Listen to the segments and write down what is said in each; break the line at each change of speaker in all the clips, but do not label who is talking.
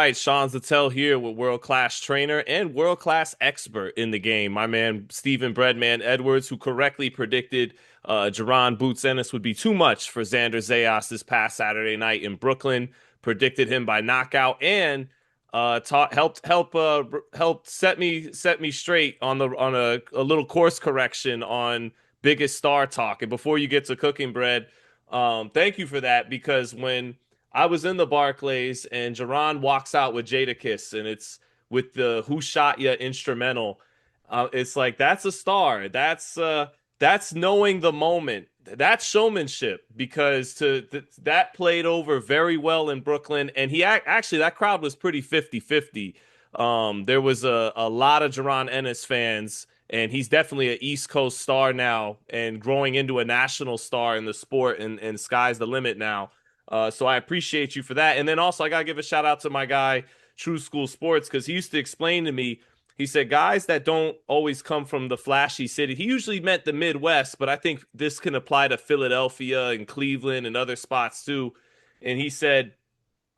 All right, Sean Zittel here with world-class trainer and world-class expert in the game. My man, Stephen Breadman Edwards, who correctly predicted Jaron Boots Ennis would be too much for Xander Zayas this past Saturday night in Brooklyn. Predicted him by knockout and helped set me straight on a little course correction on biggest star talk. And before you get to cooking bread, thank you for that because when I was in the Barclays and Jaron walks out with Jadakiss and it's with the Who Shot Ya instrumental. It's like that's a star. That's knowing the moment. That's showmanship because that played over very well in Brooklyn and actually that crowd was pretty 50-50. There was a lot of Jaron Ennis fans and he's definitely an East Coast star now and growing into a national star in the sport and sky's the limit now. So I appreciate you for that. And then also I gotta give a shout out to my guy, True School Sports, because he used to explain to me, he said, guys that don't always come from the flashy city, he usually meant the Midwest, but I think this can apply to Philadelphia and Cleveland and other spots too. And he said,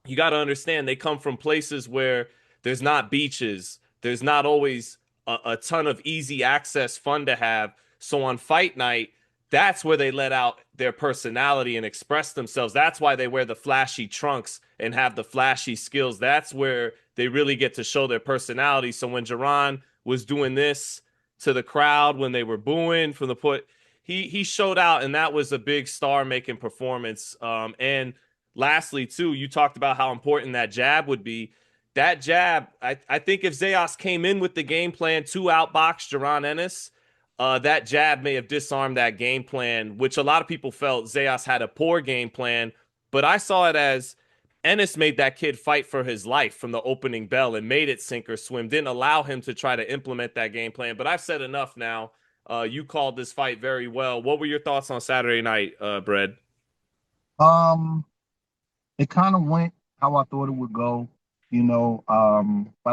you got to understand they come from places where there's not beaches, there's not always a ton of easy access fun to have. So on fight night, that's where they let out their personality and express themselves. That's why they wear the flashy trunks and have the flashy skills. That's where they really get to show their personality. So when Jaron was doing this to the crowd when they were booing from the put, he showed out, and that was a big star making performance. And lastly, too, you talked about how important that jab would be. That jab, I think if Zayas came in with the game plan to outbox Jaron Ennis, that jab may have disarmed that game plan, which a lot of people felt Zayas had a poor game plan. But I saw it as Ennis made that kid fight for his life from the opening bell and made it sink or swim, didn't allow him to try to implement that game plan. But I've said enough now. You called this fight very well. What were your thoughts on Saturday night, Brad?
Um, it kind of went how I thought it would go, but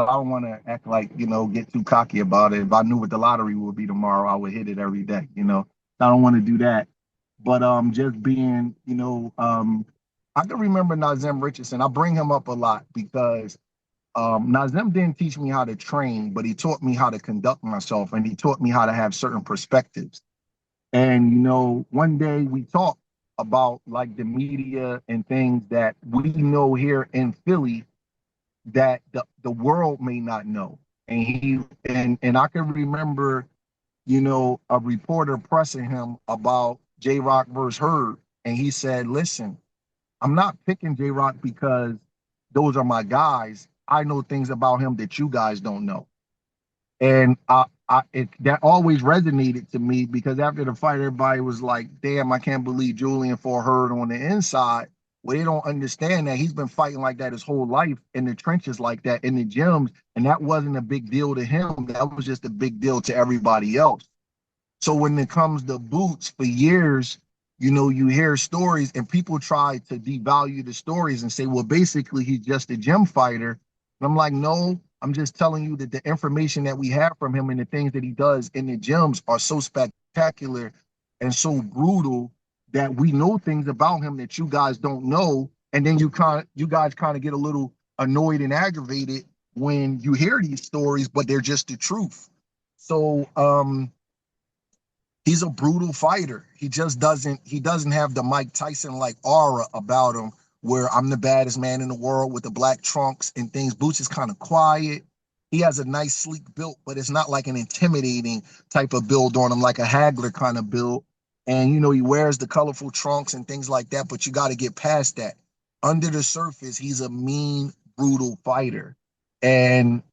I don't want to act like, get too cocky about it. If I knew what the lottery would be tomorrow, I would hit it every day. I don't want to do that. But just being, I can remember Nazem Richardson. I bring him up a lot because Nazem didn't teach me how to train, but he taught me how to conduct myself and he taught me how to have certain perspectives. And one day we talked about like the media and things that we know here in Philly that the world may not know. And and I can remember, a reporter pressing him about J Rock versus Hurd. And he said, listen, I'm not picking J Rock because those are my guys. I know things about him that you guys don't know. And that always resonated to me because after the fight, everybody was like, damn, I can't believe Julian Ford Hurd on the inside. Well, they don't understand that he's been fighting like that his whole life in the trenches like that in the gyms. And that wasn't a big deal to him. That was just a big deal to everybody else. So when it comes to Boots, for years, you hear stories and people try to devalue the stories and say, well, basically, he's just a gym fighter. And I'm like, no, I'm just telling you that the information that we have from him and the things that he does in the gyms are so spectacular and so brutal that we know things about him that you guys don't know. And then you guys kind of get a little annoyed and aggravated when you hear these stories, but they're just the truth. So he's a brutal fighter. He doesn't have the Mike Tyson like aura about him where I'm the baddest man in the world with the black trunks and things. Boots is kind of quiet. He has a nice sleek build, but it's not like an intimidating type of build on him, like a Hagler kind of build. And he wears the colorful trunks and things like that, but you got to get past that. Under the surface, he's a mean, brutal fighter. And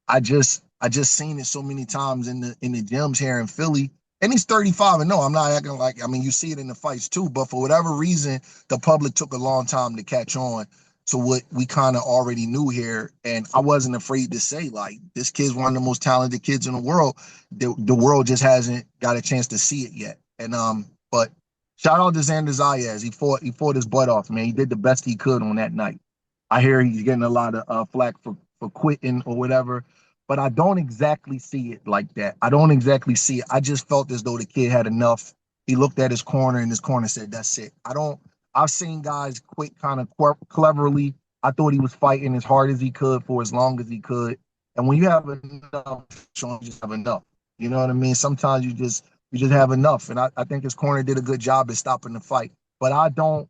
I just seen it so many times in the gyms here in Philly. And he's 35 and no, I'm not acting like, I mean, you see it in the fights too, but for whatever reason, the public took a long time to catch on to what we kind of already knew here. And I wasn't afraid to say, like, this kid's one of the most talented kids in the world. The world just hasn't got a chance to see it yet. And but shout out to Xander Zayas. He fought his butt off, man. He did the best he could on that night. I hear he's getting a lot of flack for quitting or whatever, but I don't exactly see it like that. I don't exactly see it. I just felt as though the kid had enough. He looked at his corner and his corner said, that's it. I've seen guys quit kind of cleverly I thought he was fighting as hard as he could for as long as he could. And when you have enough, you just have enough. You know what I mean? Sometimes you just have enough. And I think his corner did a good job at stopping the fight. But I don't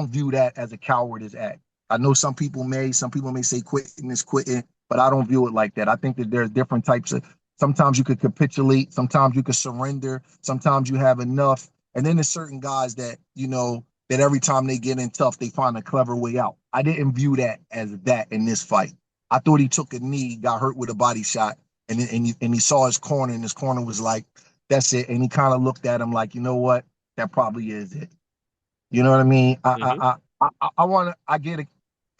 view that as a cowardice act. I know some people may say quitting is quitting, but I don't view it like that. I think that there's different types of, sometimes you could capitulate, sometimes you could surrender, sometimes you have enough. And then there's certain guys that, that every time they get in tough, they find a clever way out. I didn't view that as that in this fight. I thought he took a knee, got hurt with a body shot, and he saw his corner, and his corner was like, "That's it." And he kind of looked at him like, "You know what? That probably is it." You know what I mean?
Hmm.
I want to. I get it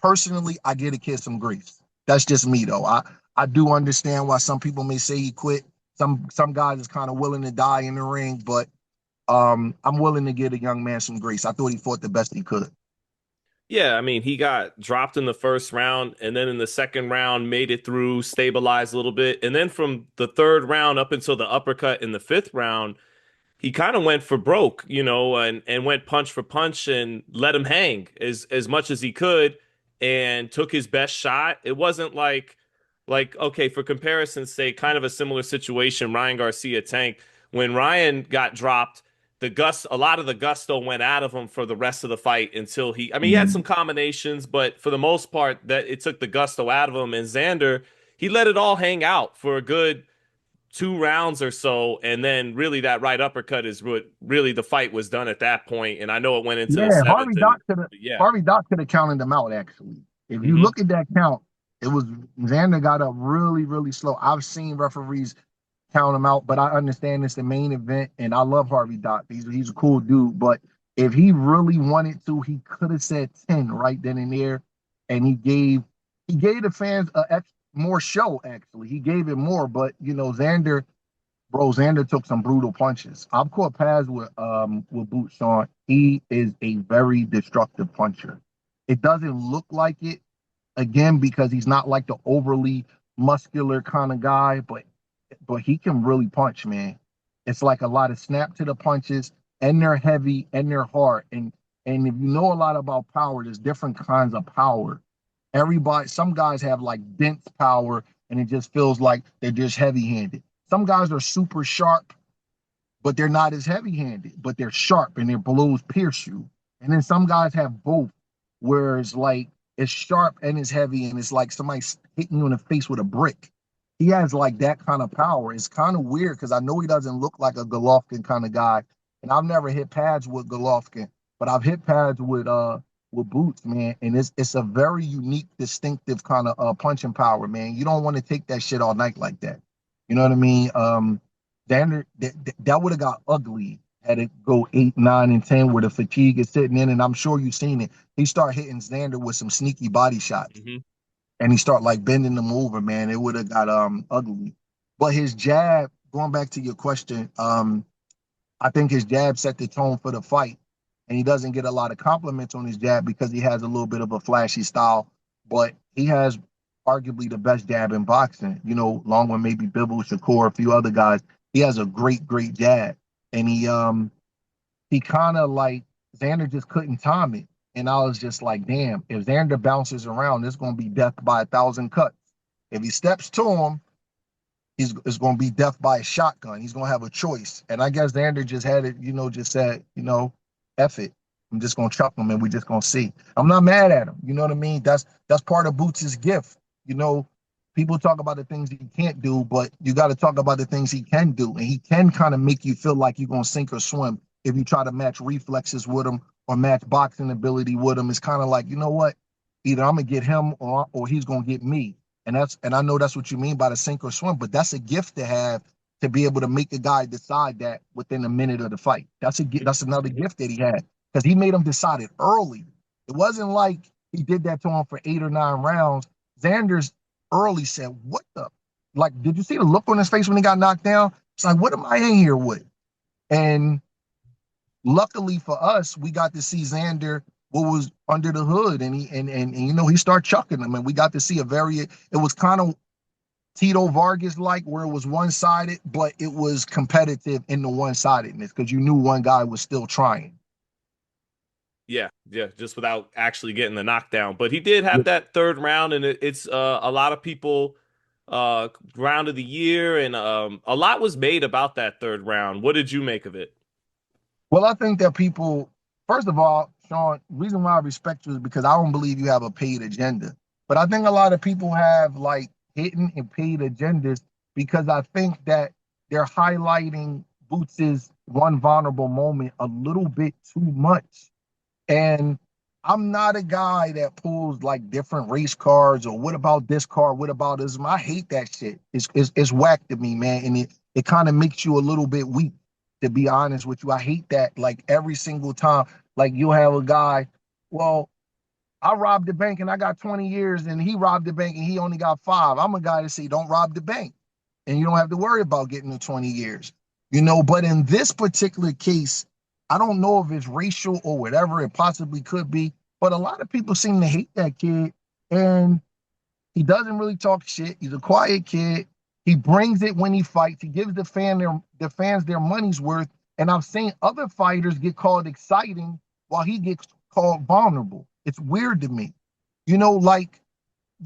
personally. I get a kid some grace. That's just me though. I do understand why some people may say he quit. Some guys is kind of willing to die in the ring, but I'm willing to give a young man some grace. I thought he fought the best he could.
Yeah, I mean, he got dropped in the first round and then in the second round made it through, stabilized a little bit. And then from the third round up until the uppercut in the fifth round, he kind of went for broke, and went punch for punch and let him hang as much as he could and took his best shot. It wasn't like okay, for comparison's sake, kind of a similar situation, Ryan Garcia Tank. When Ryan got dropped, a lot of the gusto went out of him for the rest of the fight until I mean, he had some
Mhm.
combinations, but for the most part, that it took the gusto out of him. And Xander, he let it all hang out for a good 2 rounds or so, and then really that right uppercut is what really the fight was done at that point. And I know it went into the
Yeah,
seventh, and yeah.
Harvey Doc could have counted them out actually. If you
Hmm.
look at that count, it was Xander got up really, really slow. I've seen referees count him out, but I understand it's the main event, and I love Harvey Doc. He's a cool dude, but if he really wanted to, he could have said 10 right then and there, and he gave the fans more show. Actually, he gave it more, but Xander took some brutal punches. I've caught pads with boots on. He is a very destructive puncher. It doesn't look like it again because he's not like the overly muscular kind of guy, but he can really punch, man. It's like a lot of snap to the punches, and they're heavy and they're hard. And if you know a lot about power, there's different kinds of power. Some guys have like dense power, and it just feels like they're just heavy-handed. Some guys are super sharp, but they're not as heavy-handed, but they're sharp and their blows pierce you. And then some guys have both, where it's like it's sharp and it's heavy, and it's like somebody's hitting you in the face with a brick. He has like that kind of power. It's kind of weird because I know he doesn't look like a Golovkin kind of guy, and I've never hit pads with Golovkin, but I've hit pads with Boots, man, and it's a very unique, distinctive kind of punching power, man. You don't want to take that shit all night like that. You know what I mean? That would have got ugly had it go 8, 9, and 10 where the fatigue is sitting in, and I'm sure you've seen it. He start hitting Xander with some sneaky body shots,
Hmm.
and he start like bending them over, man. It would have got ugly. But his jab, going back to your question, I think his jab set the tone for the fight, and he doesn't get a lot of compliments on his jab because he has a little bit of a flashy style, but he has arguably the best jab in boxing. Along with maybe Bibble, Shakur, a few other guys. He has a great, great jab, and he kind of like Xander just couldn't time it, and I was just like, damn, if Xander bounces around, it's going to be death by 1,000 cuts. If he steps to him, it's going to be death by a shotgun. He's going to have a choice. And I guess Xander just had it, just said, F it. I'm just going to chuck him and we're just going to see. I'm not mad at him. You know what I mean? That's part of Boots' gift. You know, People talk about the things he can't do, but you got to talk about the things he can do. And he can kind of make you feel like you're going to sink or swim if you try to match reflexes with him or match boxing ability with him. It's kind of like, you know what? Either I'm going to get him or he's going to get me. And I know that's what you mean by the sink or swim, but that's a gift to have to be able to make a guy decide that within a minute of the fight. That's another
Hmm.
gift that he had because he made him decide it early. It wasn't like he did that to him for 8 or 9 rounds. Xander's early said, "What the? Like, did you see the look on his face when he got knocked down? It's like, what am I in here with?" And luckily for us, we got to see Xander what was under the hood, and he started chucking them, and we got to see it was kind of Tito Vargas like where it was one sided, but it was competitive in the one sidedness because you knew one guy was still trying.
Yeah, yeah, just without actually getting the knockdown. But he did
Yeah.
have that third round, and it's a lot of people round of the year, and a lot was made about that third round. What did you make of it?
Well, I think that people, first of all, Sean, reason why I respect you is because I don't believe you have a paid agenda. But I think a lot of people have like hidden and paid agendas because I think that they're highlighting Boots's one vulnerable moment a little bit too much. And I'm not a guy that pulls like different race cards or what about this card? What about this? I hate that shit. It's whack to me, man. And it kind of makes you a little bit weak, to be honest with you. I hate that like every single time. Like you'll have a guy, well, I robbed the bank and I got 20 years and he robbed the bank and he only got 5. I'm a guy to say, don't rob the bank and you don't have to worry about getting the 20 years. But in this particular case, I don't know if it's racial or whatever it possibly could be, but a lot of people seem to hate that kid and he doesn't really talk shit. He's a quiet kid. He brings it when he fights. He gives the fans their money's worth. And I've seen other fighters get called exciting while he gets called vulnerable. It's weird to me. Like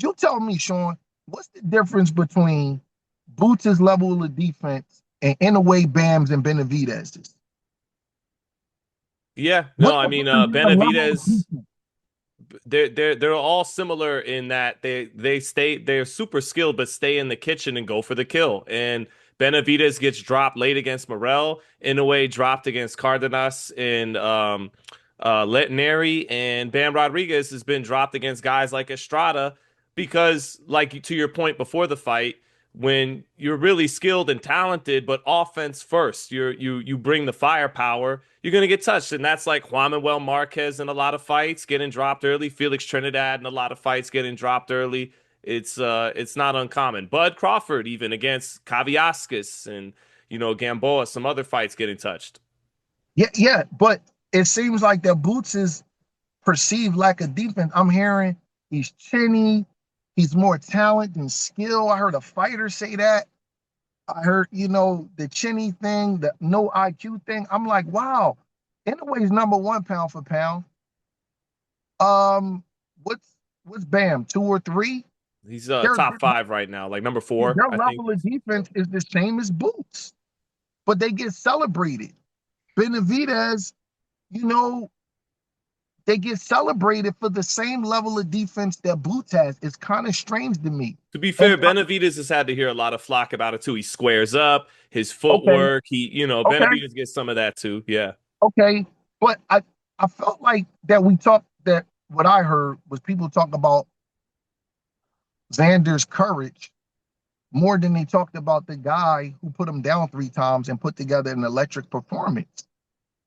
you tell me, Sean, what's the difference between Boots' level of defense and in a way Bam's and Benavidez's?
Yeah, no,
What's
I
the
mean
difference in the level of
Benavidez,
defense?
they're all similar in that they're super skilled but stay in the kitchen and go for the kill. And Benavidez gets dropped late against Morel, in a way dropped against Cardenas and Letneri, and Bam Rodriguez has been dropped against guys like Estrada because, like to your point before the fight, when you're really skilled and talented, but offense first, you bring the firepower, you're gonna get touched, and that's like Juan Manuel Marquez in a lot of fights getting dropped early, Felix Trinidad in a lot of fights getting dropped early. It's not uncommon. Bud Crawford even against Kaviaskis and Gamboa, some other fights getting touched.
Yeah, yeah, but it seems like that Boots is perceived lack of defense. I'm hearing he's chinny, he's more talent than skill. I heard a fighter say that. I heard, the chinny thing, the no IQ thing. I'm like, wow, Inoue's number one pound for pound. Um, what's Bam, 2 or 3?
He's
Their
top five right now, like number four,
their
I think.
level of defense is the same as Boots, but they get celebrated. Benavidez, you know, they get celebrated for the same level of defense that Boots has. It's kind of strange to me.
To be
And
fair, Benavidez has had to hear a lot of flock about it too. He squares up, his
okay,
footwork.
okay,
Benavidez gets some of that too. Yeah.
okay. But I felt like that we talked that what I heard was people talk about Xander's courage more than they talked about the guy who put him down 3 times and put together an electric performance.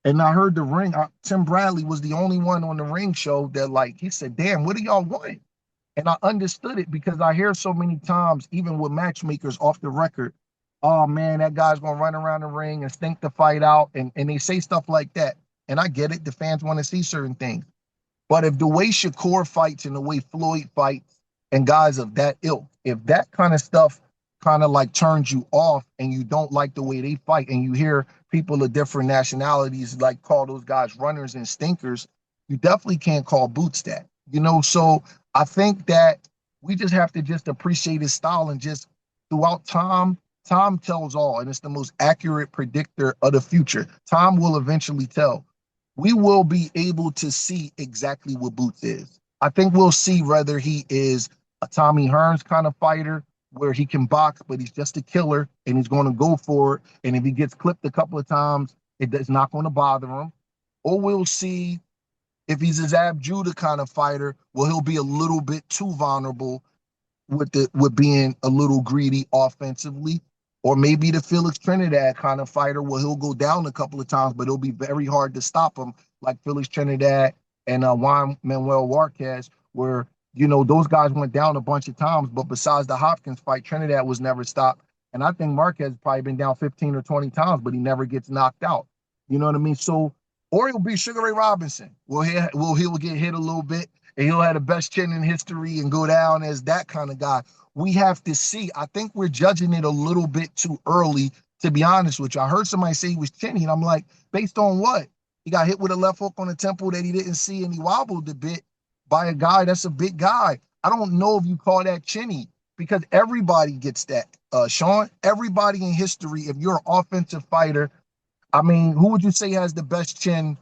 And I heard the ring, Tim Bradley was the only one on the ring show that like, he said, damn, what do y'all want? And I understood it because I hear so many times, even with matchmakers off the record, oh man, that guy's gonna run around the ring and stink the fight out. And they say stuff like that. And I get it, the fans want to see certain things. But if the way Shakur fights and the way Floyd fights and guys of that ilk, if that kind of stuff kind of like turns you off and you don't like the way they fight and you hear people of different nationalities like call those guys runners and stinkers, you definitely can't call Boots that. So I think that we just have to just appreciate his style and just throughout time tells all, and it's the most accurate predictor of the future. Time will eventually tell. We will be able to see exactly what Boots is. I think we'll see whether he is a Tommy Hearns kind of fighter where he can box, but he's just a killer and he's going to go for it. And if he gets clipped a couple of times, it's not going to bother him. Or we'll see if he's a Zab Judah kind of fighter, well, he'll be a little bit too vulnerable with being a little greedy offensively. Or maybe the Felix Trinidad kind of fighter where he'll go down a couple of times, but it'll be very hard to stop him, like Felix Trinidad and Juan Manuel Marquez, where those guys went down a bunch of times, but besides the Hopkins fight, Trinidad was never stopped. And I think Marquez probably been down 15 or 20 times, but he never gets knocked out. You know what I mean? So, or he'll be Sugar Ray Robinson. He'll get hit a little bit and he'll have the best chin in history and go down as that kind of guy. We have to see. I think we're judging it a little bit too early, to be honest with you. I heard somebody say he was chinny, and I'm like, based on what? He got hit with a left hook on the temple that he didn't see, and he wobbled a bit by a guy that's a big guy. I don't know if you call that chinny because everybody gets that, Sean. Everybody in history, if you're an offensive fighter, I mean, who would you say has the best chin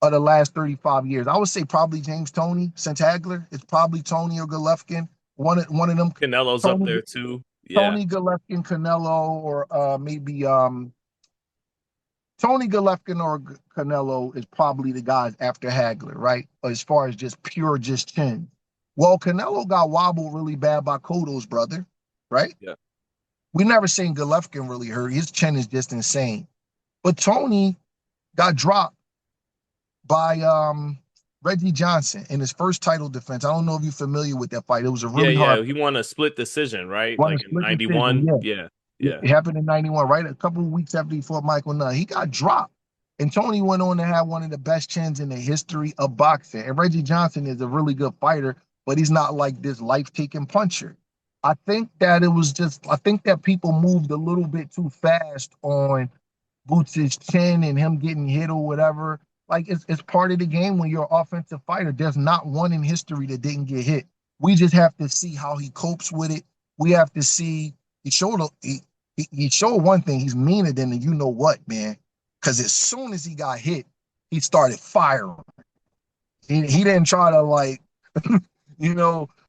of the last 35 years? I would say probably James Toney since Hagler. It's probably Toney or Golovkin. One of them.
Canelo's up
Tony
there too. Yeah.
Tony Golovkin, Canelo, or maybe Tony Golovkin or Canelo is probably the guys after Hagler, right? As far as just pure just chin. Well, Canelo got wobbled really bad by Cotto's brother, right?
Yeah.
We never seen Golovkin really hurt. His chin is just insane. But Tony got dropped by Reggie Johnson in his first title defense. I don't know if you're familiar with that fight. It was a
Yeah,
really hard
yeah. He won a split decision, right?
one, a
Like in
split decision.
91.
Yeah.
Yeah.
Yeah,
Yeah.
it happened in 91, right? A couple of weeks after he fought Michael Nunn. He got dropped. And Tony went on to have one of the best chins in the history of boxing. And Reggie Johnson is a really good fighter, but he's not like this life-taking puncher. I think that people moved a little bit too fast on Boots' chin and him getting hit or whatever. Like it's part of the game when you're an offensive fighter. There's not one in history that didn't get hit. We just have to see how he copes with it. We have to see he showed one thing. He's meaner than the you know what, man. Because as soon as he got hit, he started firing. He didn't try to like,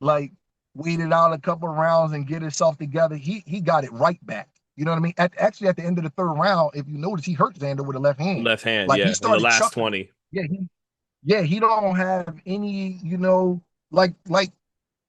like wait it out a couple of rounds and get himself together. He got it right back. You know what I mean? Actually, at the end of the third round, if you notice, he hurt Xander with a left hand.
Left hand.
Like he
Yeah. In the
started
last
chucking.
20.
Yeah, he don't have any, like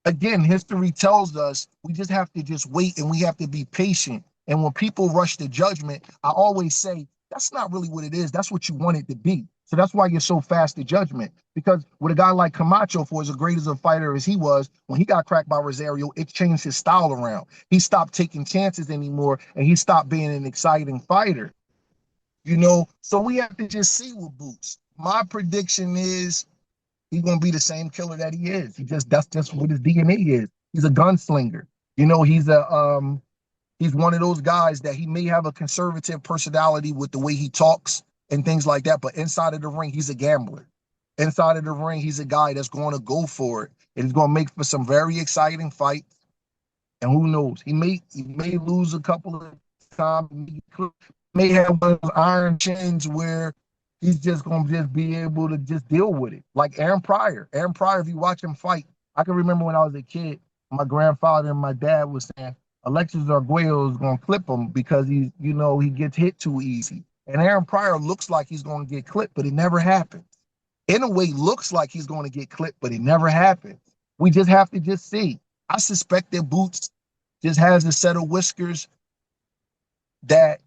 again, history tells us we just have to just wait and we have to be patient. And when people rush to judgment, I always say that's not really what it is. That's what you want it to be. So that's why you're so fast to judgment. Because with a guy like Camacho, for as great as a fighter as he was, when he got cracked by Rosario, it changed his style around. He stopped taking chances anymore and he stopped being an exciting fighter. So we have to just see with Boots. My prediction is he's gonna be the same killer that he is. That's just what his DNA is. He's a gunslinger. He's one of those guys that he may have a conservative personality with the way he talks and things like that, but inside of the ring, he's a gambler. Inside of the ring, he's a guy that's going to go for it. And he's going to make for some very exciting fights. And who knows? He may lose a couple of times. He may have one of those iron chins where he's just gonna just be able to just deal with it. Like Aaron Pryor. Aaron Pryor, if you watch him fight, I can remember when I was a kid, my grandfather and my dad was saying Alexis Arguello is gonna clip him because he gets hit too easy. And Aaron Pryor looks like he's gonna get clipped, but it never happens. In a way, looks like he's gonna get clipped, but it never happens. We just have to just see. I suspect that Boots just has a set of whiskers that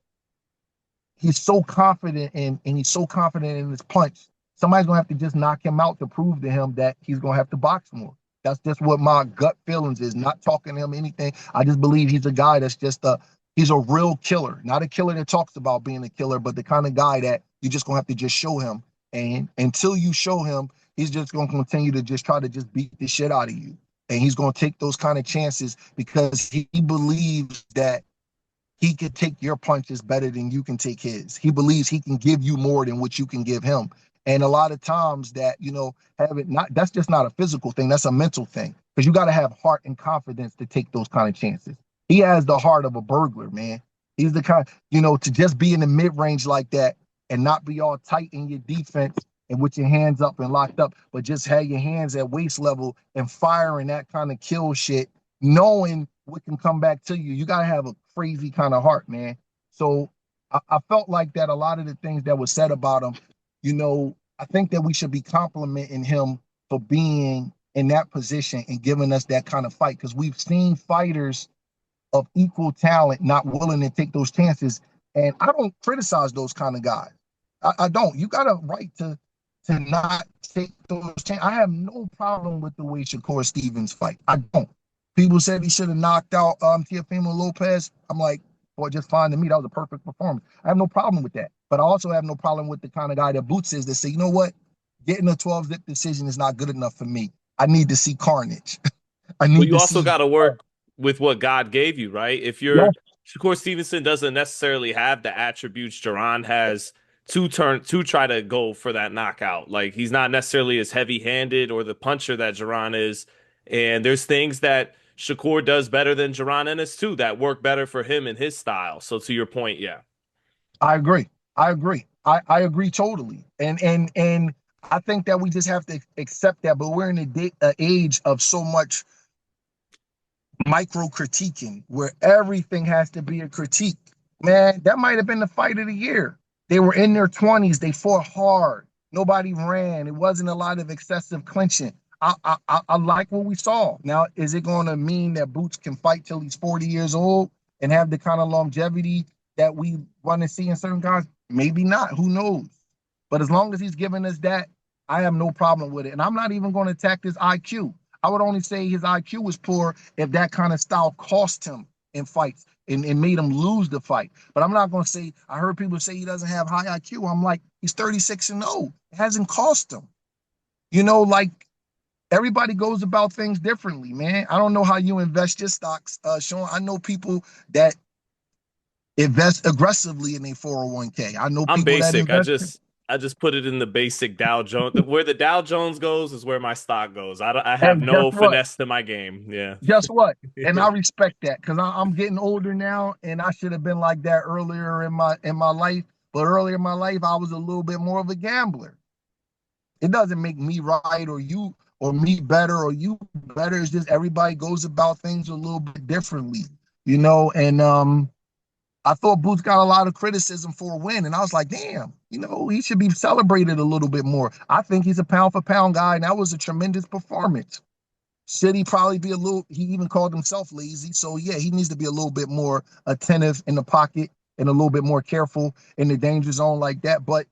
he's so confident in, and he's so confident in his punch. Somebody's gonna have to just knock him out to prove to him that he's gonna have to box more. That's just what my gut feelings is. Not talking to him anything. I just believe he's a guy that's he's a real killer, not a killer that talks about being a killer, but the kind of guy that you're just gonna have to just show him. And until you show him, he's just gonna continue to just try to just beat the shit out of you. And he's gonna take those kind of chances because he believes that he could take your punches better than you can take his. He believes he can give you more than what you can give him. And a lot of times that, have it not, that's just not a physical thing. That's a mental thing. Because you got to have heart and confidence to take those kind of chances. He has the heart of a burglar, man. He's the kind, to just be in the mid-range like that and not be all tight in your defense and with your hands up and locked up, but just have your hands at waist level and firing that kind of kill shit, knowing what can come back to you. You got to have a crazy kind of heart, man. So I felt like that a lot of the things that was said about him, I think that we should be complimenting him for being in that position and giving us that kind of fight, because we've seen fighters of equal talent not willing to take those chances. And I don't criticize those kind of guys. I don't. You got a right to not take those chances. I have no problem with the way Shakur Stevens fight. I don't. People said he should have knocked out Teofimo Lopez. I'm like, boy, just fine to me. That was a perfect performance. I have no problem with that. But I also have no problem with the kind of guy that Boots is that say, you know what? Getting a 12-zip decision is not good enough for me. I need to see carnage. I
Well,
need
you
to
also
see.
got to work with what God gave you, right? If
Yeah,
you're Shakur Stevenson doesn't necessarily have the attributes Jaron has to try to go for that knockout. Like he's not necessarily as heavy-handed or the puncher that Jaron is. And there's things that Shakur does better than Jaron Ennis too that work better for him and his style. So to your point, yeah.
I agree. I agree. I agree totally. And I think that we just have to accept that. But we're in a age of so much micro critiquing where everything has to be a critique. Man, that might have been the fight of the year. They were in their 20s. They fought hard. Nobody ran. It wasn't a lot of excessive clinching. I like what we saw. Now, is it going to mean that Boots can fight till he's 40 years old and have the kind of longevity that we want to see in certain guys? Maybe not. Who knows? But as long as he's giving us that, I have no problem with it. And I'm not even going to attack his IQ. I would only say his IQ was poor if that kind of style cost him in fights and made him lose the fight. But I'm not going to say, I heard people say he doesn't have high IQ. I'm like, he's 36-0. It hasn't cost him. You know, like everybody goes about things differently, man. I don't know how you invest your stocks, Sean. I know people that invest aggressively in a 401k. I know
I'm
people that
basic.
invest.
I just put it in the basic Dow Jones. Where the Dow Jones goes is where my stock goes. I have
And guess
no
what?
finesse to my game. Yeah.
Guess what? And I respect that because I'm getting older now, and I should have been like that earlier in my life. But earlier in my life, I was a little bit more of a gambler. It doesn't make me right or you or me better or you better. It's just everybody goes about things a little bit differently, you know. And I thought Boots got a lot of criticism for a win, and I was like, damn, you know, he should be celebrated a little bit more. I think he's a pound for pound guy, and that was a tremendous performance. Should he probably be a little, he even called himself lazy. So, yeah, he needs to be a little bit more attentive in the pocket and a little bit more careful in the danger zone like that. But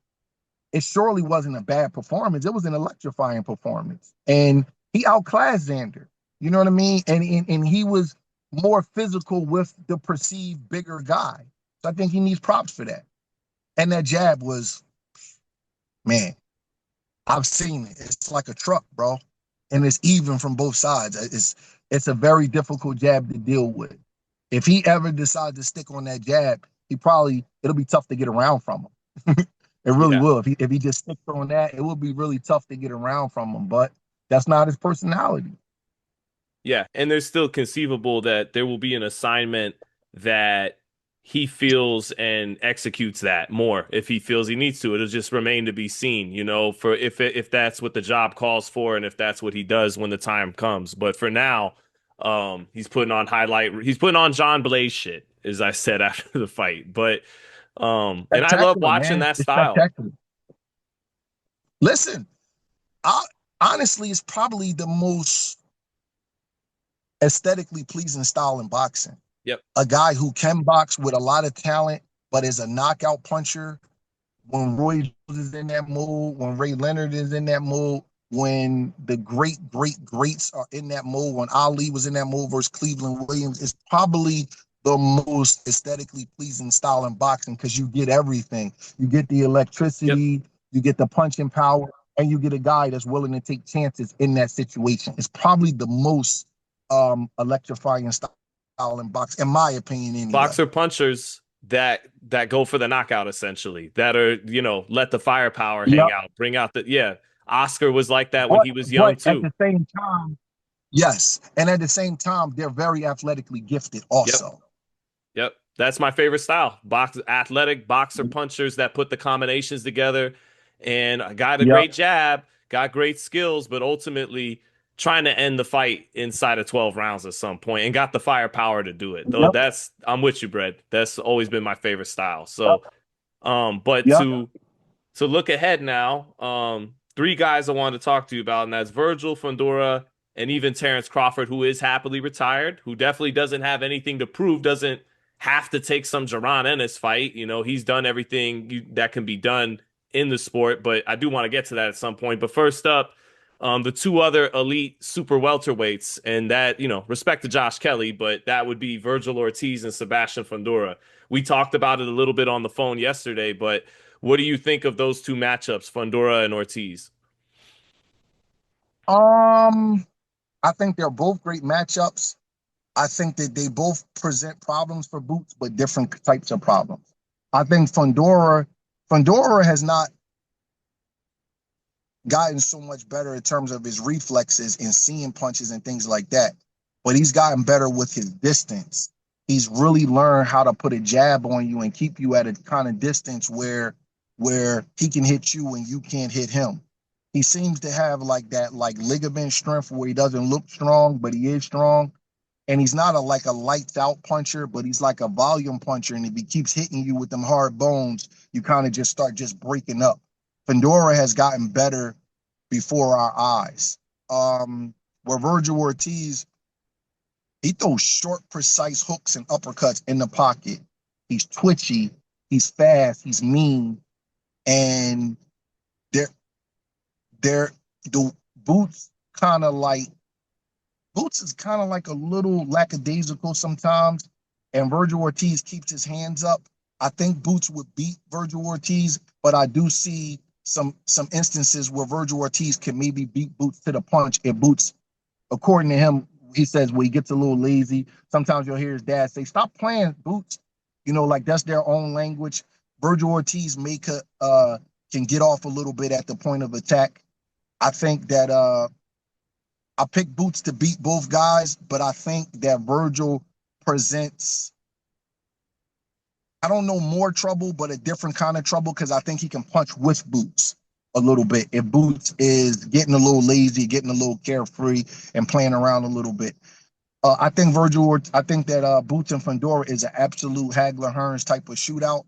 it surely wasn't a bad performance. It was an electrifying performance. And he outclassed Xander. You know what I mean? And he was more physical with the perceived bigger guy. So I think he needs props for that. And that jab was, man, I've seen it. It's like a truck, bro. And it's even from both sides. It's a very difficult jab to deal with. If he ever decides to stick on that jab, it'll be tough to get around from him. It really
Yeah.
will. If he just sticks on that, it will be really tough to get around from him. But that's not his personality.
Yeah, and there's still conceivable that there will be an assignment that he feels and executes that more if he feels he needs to. It'll just remain to be seen, you know, for if that's what the job calls for and if that's what he does when the time comes. But for now, he's putting on John Blaze shit, as I said after the fight. But and I love
Spectacular,
watching
man.
that
It's
style.
spectacular. Listen, I honestly, it's probably the most aesthetically pleasing style in boxing.
Yep.
A guy who can box with a lot of talent, but is a knockout puncher. When Roy Jones is in that mode, when Ray Leonard is in that mode, when the greats are in that mode, when Ali was in that mode versus Cleveland Williams, it's probably the most aesthetically pleasing style in boxing because you get everything. You get the
Yep.
electricity, you get the punching power, and you get a guy that's willing to take chances in that situation. It's probably the most electrifying style in boxing, in my opinion, anyway.
Boxer punchers that go for the knockout essentially, that are, you know, let the firepower hang
Yep.
out, bring out the yeah. Oscar was like that when
But
he was young
but at
too.
the same time, yes, and at the same time, they're very athletically gifted
Yep.
also.
Yep. That's my favorite style. Athletic boxer punchers that put the combinations together and got a
Yep.
great jab, got great skills, but ultimately trying to end the fight inside of 12 rounds at some point and got the firepower to do it. Though
Yep.
I'm with you, Brett. That's always been my favorite style.
Yep.
So, but
Yep.
to look ahead now, three guys I wanted to talk to you about, and that's Vergil, Fundora, and even Terence Crawford, who is happily retired, who definitely doesn't have anything to prove, doesn't have to take some Jaron Ennis fight. You know, he's done everything that can be done in the sport, but I do want to get to that at some point. But first up, the two other elite super welterweights, and that, you know, respect to Josh Kelly, but that would be Vergil Ortiz and Sebastian Fundora. We talked about it a little bit on the phone yesterday, but what do you think of those two matchups, Fundora and Ortiz?
Um, I think they're both great matchups. I think that they both present problems for Boots, but different types of problems. I think Fundora Fundora has not gotten so much better in terms of his reflexes and seeing punches and things like that. But he's gotten better with his distance. He's really learned how to put a jab on you and keep you at a kind of distance where he can hit you and you can't hit him. He seems to have like that like ligament strength where he doesn't look strong, but he is strong. And he's not like a lights out puncher, but he's like a volume puncher. And if he keeps hitting you with them hard bones, you kind of just start just breaking up. Fundora has gotten better before our eyes. Where Vergil Ortiz, he throws short, precise hooks and uppercuts in the pocket. He's twitchy, he's fast, he's mean, and they're they're the boots kind of like Boots is kind of like a little lackadaisical sometimes, and Vergil Ortiz keeps his hands up. I think Boots would beat Vergil Ortiz, but I do see some instances where Vergil Ortiz can maybe beat Boots to the punch. If Boots, according to him, he says when he gets a little lazy, sometimes you'll hear his dad say, "Stop playing, Boots." Like that's their own language. Vergil Ortiz can get off a little bit at the point of attack. I think that I picked Boots to beat both guys, but I think that Vergil presents, I don't know, more trouble, but a different kind of trouble because I think he can punch with Boots a little bit. If Boots is getting a little lazy, getting a little carefree, and playing around a little bit. I think that Boots and Fundora is an absolute Hagler Hearns type of shootout.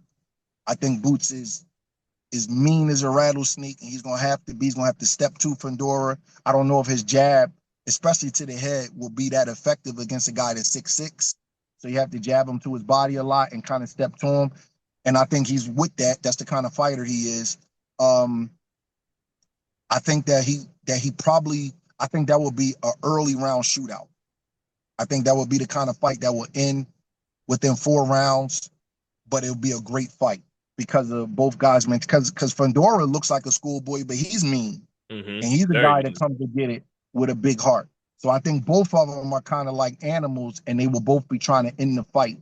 I think Boots is mean as a rattlesnake, and he's gonna have to step to Fundora. I don't know if his jab, especially to the head, will be that effective against a guy that's 6'6". So you have to jab him to his body a lot and kind of step to him. And I think he's with that. That's the kind of fighter he is. Um, I think I think that will be an early round shootout. I think that would be the kind of fight that will end within 4 rounds, but it'll be a great fight because of both guys, man. Because Fundora looks like a schoolboy, but he's mean, and he's a
Very
guy that
mean.
comes to get it with a big heart. So I think both of them are kind of like animals, and they will both be trying to end the fight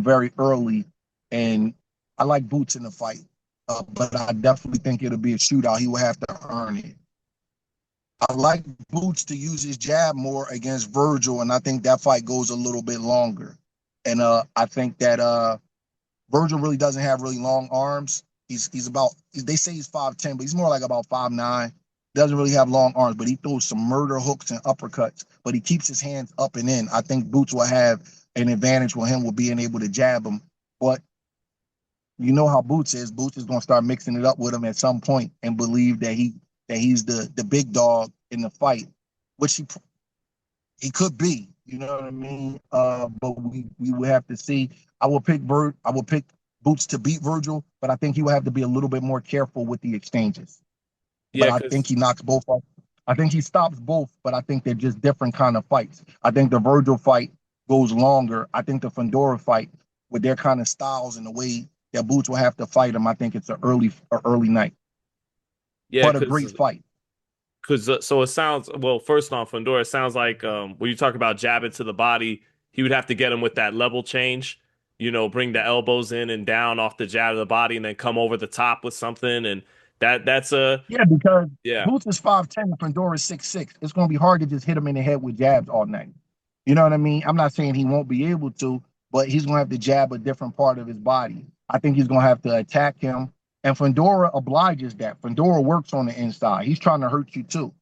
very early. And I like Boots in the fight, but I definitely think it'll be a shootout. He will have to earn it. I like Boots to use his jab more against Vergil, and I think that fight goes a little bit longer. And I think that Vergil really doesn't have really long arms. He's about, they say he's 5'10", but he's more like about 5'9". Doesn't really have long arms, but he throws some murder hooks and uppercuts, but he keeps his hands up and in. I think Boots will have an advantage with him with being able to jab him. But you know how Boots is. Boots is going to start mixing it up with him at some point and believe that he's the big dog in the fight, which he could be. You know what I mean? But we will have to see. I will pick Boots to beat Vergil, but I think he will have to be a little bit more careful with the exchanges. But
Yeah,
I think
because
he knocks both off. I think he stops both, but I think they're just different kind of fights. I think the Vergil fight goes longer. I think the Fundora fight, with their kind of styles and the way that Boots will have to fight him, I think it's a early night,
yeah,
but a great fight.
so it sounds, well, first off, Fundora, it sounds like when you talk about jabbing to the body, he would have to get him with that level change, bring the elbows in and down off the jab of the body and then come over the top with something. And that's a,
Yeah, because
yeah,
Boots is 5'10" and Fundora is 6'6". It's going to be hard to just hit him in the head with jabs all night. You know what I mean? I'm not saying he won't be able to, but he's going to have to jab a different part of his body. I think he's going to have to attack him. And Fundora obliges that. Fundora works on the inside. He's trying to hurt you too.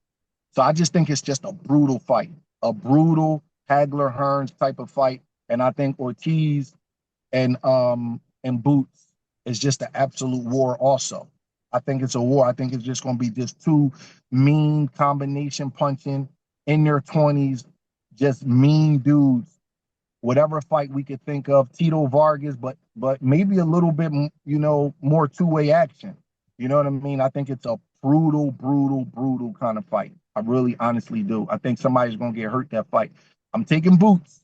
So I just think it's just a brutal fight, a brutal Hagler Hearns type of fight. And I think Ortiz and Boots is just an absolute war also. I think it's a war. I think it's just going to be just two mean combination punching in their 20s, just mean dudes. Whatever fight we could think of, Tito Vargas, but maybe a little bit, more two-way action. You know what I mean? I think it's a brutal, brutal, brutal kind of fight. I really honestly do. I think somebody's going to get hurt that fight. I'm taking Boots,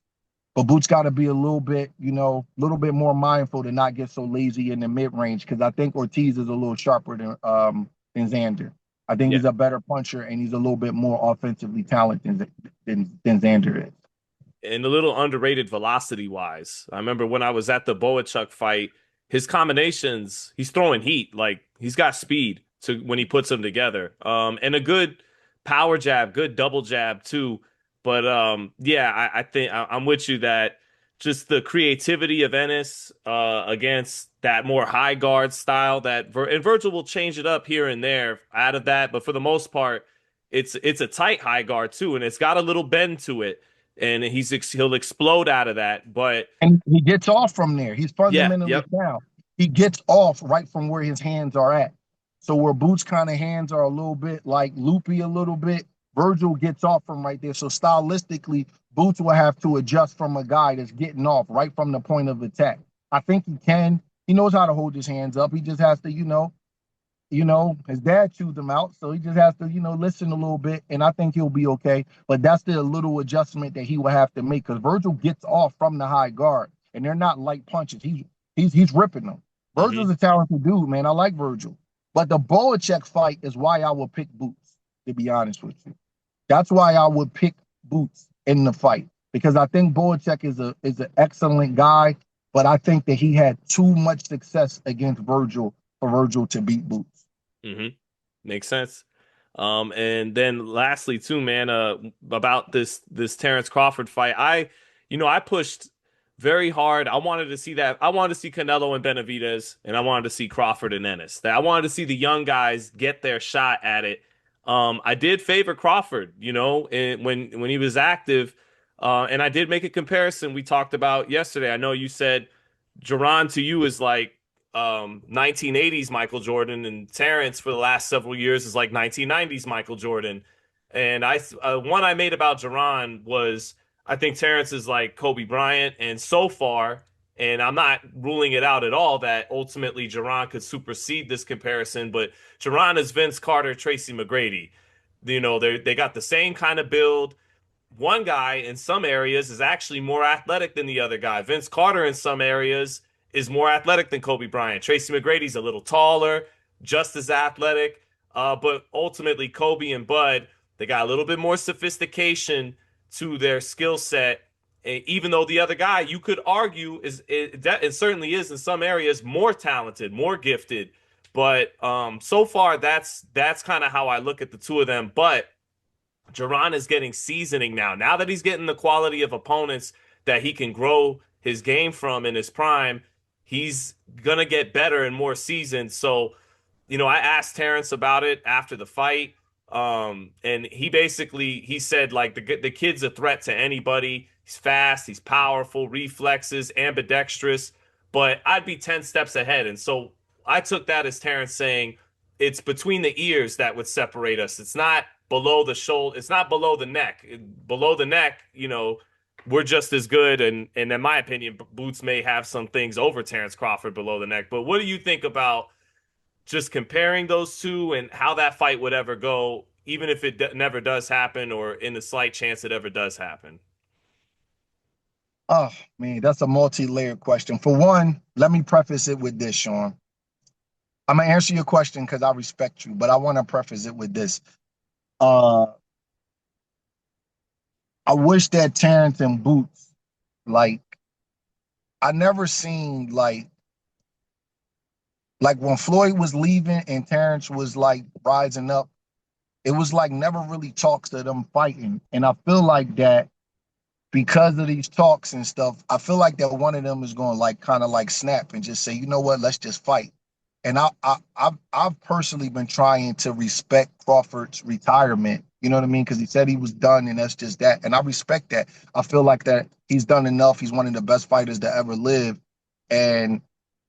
but Boots got to be a little bit more mindful to not get so lazy in the mid range because I think Ortiz is a little sharper than Xander. I think
yeah.
he's a better puncher and he's a little bit more offensively talented than Xander is.
And a little underrated velocity wise. I remember when I was at the Boachuk fight, his combinations, he's throwing heat. Like he's got speed to when he puts them together. And a good power jab, good double jab too. But yeah, I think I'm with you that just the creativity of Ennis against that more high guard style and Vergil will change it up here and there out of that, but for the most part, it's a tight high guard too, and it's got a little bend to it, and he'll explode out of that. But
And he gets off from there. He's
yeah,
fundamentally
yep.
sound. He gets off right from where his hands are at. So where Boots kind of hands are a little bit like loopy a little bit, Vergil gets off from right there. So stylistically, Boots will have to adjust from a guy that's getting off right from the point of attack. I think he can. He knows how to hold his hands up. He just has to, his dad chewed him out, so he just has to, listen a little bit, and I think he'll be okay. But that's the little adjustment that he will have to make because Vergil gets off from the high guard, and they're not light punches. He's ripping them.
Hmm.
Vergil's a talented dude, man. I like Vergil, but the Boacek fight is why I would pick Boots. To be honest with you, that's why I would pick Boots in the fight because I think Boacek is an excellent guy, but I think that he had too much success against Vergil for Vergil to beat Boots.
Hmm. Makes sense. And then lastly, too, man, about this Terence Crawford fight, I pushed very hard. I wanted to see that. I wanted to see Canelo and Benavidez, and I wanted to see Crawford and Ennis. That I wanted to see the young guys get their shot at it. I did favor Crawford, when he was active, and I did make a comparison we talked about yesterday. I know you said Jaron to you is like 1980s Michael Jordan, and Terence for the last several years is like 1990s Michael Jordan. And one I made about Jaron was I think Terence is like Kobe Bryant, and so far, and I'm not ruling it out at all that ultimately Jaron could supersede this comparison, but Jaron is Vince Carter, Tracy McGrady. They got the same kind of build. One guy in some areas is actually more athletic than the other guy. Vince Carter in some areas is more athletic than Kobe Bryant. Tracy McGrady's a little taller, just as athletic. But ultimately, Kobe and Bud, they got a little bit more sophistication to their skill set. Even though the other guy, you could argue, it certainly is in some areas more talented, more gifted. But so far, that's kind of how I look at the two of them. But Jaron is getting seasoning now. Now that he's getting the quality of opponents that he can grow his game from in his prime, he's gonna get better and more seasoned. So, I asked Terence about it after the fight, and he said like the kid's a threat to anybody. He's fast, he's powerful, reflexes, ambidextrous, but I'd be 10 steps ahead. And so I took that as Terence saying it's between the ears that would separate us. It's not below the shoulder. It's not below the neck. Below the neck, we're just as good. And in my opinion, Boots may have some things over Terence Crawford below the neck. But what do you think about just comparing those two and how that fight would ever go, even if it never does happen or in the slight chance it ever does happen?
Oh man, that's a multi-layered question. For one, let me preface it with this, Sean. I'm gonna answer your question because I respect you, but I want to preface it with this. Uh, I wish that Terrence and Boots, like, I never seen like when Floyd was leaving and Terrence was like rising up. It was like never really talks to them fighting, and I feel like that because of these talks and stuff. I feel like that one of them is going to like kind of like snap and just say, you know what, let's just fight. And I've personally been trying to respect Crawford's retirement. You know what I mean? Because he said he was done, and that's just that. And I respect that. I feel like that he's done enough. He's one of the best fighters to ever live. And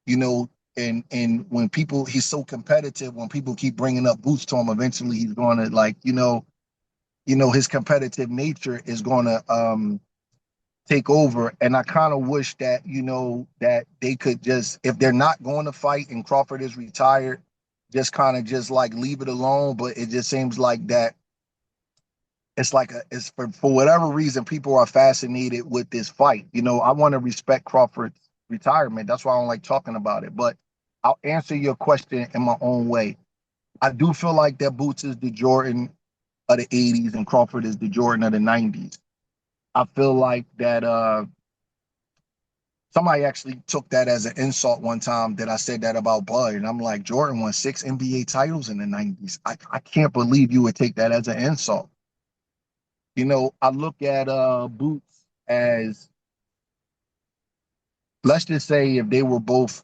you know, and when people, he's so competitive. When people keep bringing up Boots to him, eventually he's going to like, his competitive nature is going to take over. And I kind of wish that, that they could just, if they're not going to fight and Crawford is retired, just kind of just like leave it alone. But it just seems like that it's for whatever reason, people are fascinated with this fight. I want to respect Crawford's retirement. That's why I don't like talking about it. But I'll answer your question in my own way. I do feel like that Boots is the Jordan of the 80s and Crawford is the Jordan of the 90s. I feel like that Somebody actually took that as an insult one time that I said that about Bud. And I'm like, Jordan won 6 NBA titles in the 90s. I can't believe you would take that as an insult. I look at Boots as, let's just say if they were both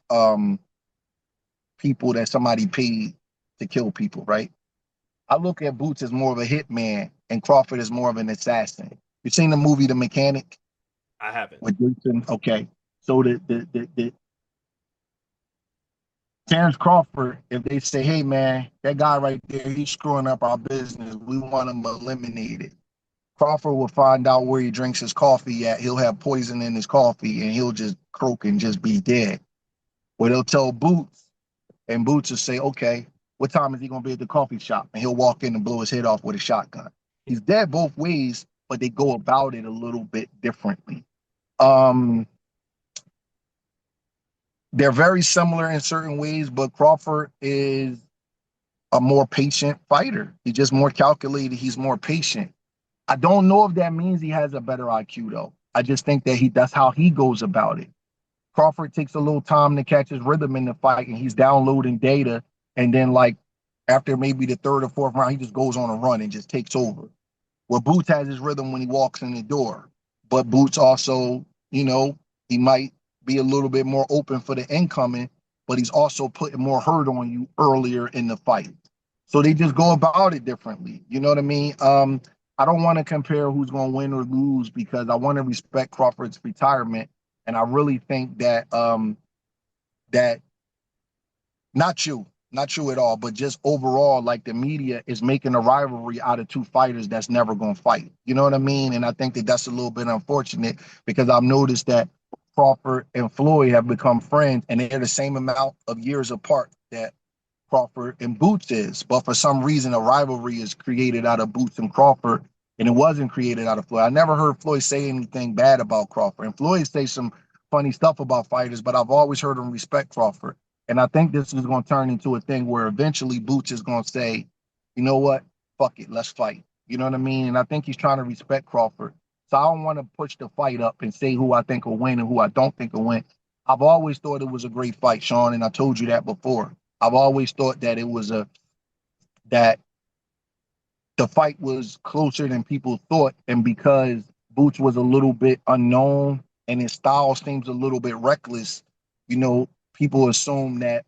people that somebody paid to kill people, right? I look at Boots as more of a hitman and Crawford as more of an assassin. You seen the movie The Mechanic
I haven't.
with Jason? Okay. So the Terence Crawford, if they say, hey man, that guy right there, he's screwing up our business. We want him eliminated. Crawford will find out where he drinks his coffee at. He'll have poison in his coffee and he'll just croak and just be dead. Or they'll tell Boots, and Boots will say, okay, what time is he going to be at the coffee shop? And he'll walk in and blow his head off with a shotgun. He's dead both ways, but they go about it a little bit differently. They're very similar in certain ways, but Crawford is a more patient fighter. He's just more calculated. He's more patient. I don't know if that means he has a better IQ though. I just think that that's how he goes about it. Crawford takes a little time to catch his rhythm in the fight, and he's downloading data. And then, like, after maybe the third or fourth round, he just goes on a run and just takes over. Where Boots has his rhythm when he walks in the door. But Boots also, he might be a little bit more open for the incoming, but he's also putting more hurt on you earlier in the fight. So they just go about it differently. You know what I mean? I don't want to compare who's going to win or lose because I want to respect Crawford's retirement. And I really think that that not you at all, but just overall, like the media is making a rivalry out of two fighters that's never going to fight. You know what I mean? And I think that that's a little bit unfortunate because I've noticed that Crawford and Floyd have become friends and they're the same amount of years apart that Crawford and Boots is. But for some reason, a rivalry is created out of Boots and Crawford, and it wasn't created out of Floyd. I never heard Floyd say anything bad about Crawford. And Floyd says some funny stuff about fighters, but I've always heard him respect Crawford. And I think this is going to turn into a thing where eventually Boots is going to say, you know what? Fuck it. Let's fight. You know what I mean? And I think he's trying to respect Crawford. So I don't want to push the fight up and say who I think will win and who I don't think will win. I've always thought it was a great fight, Sean, and I told you that before. I've always thought that that the fight was closer than people thought, and because Boots was a little bit unknown and his style seems a little bit reckless, people assume that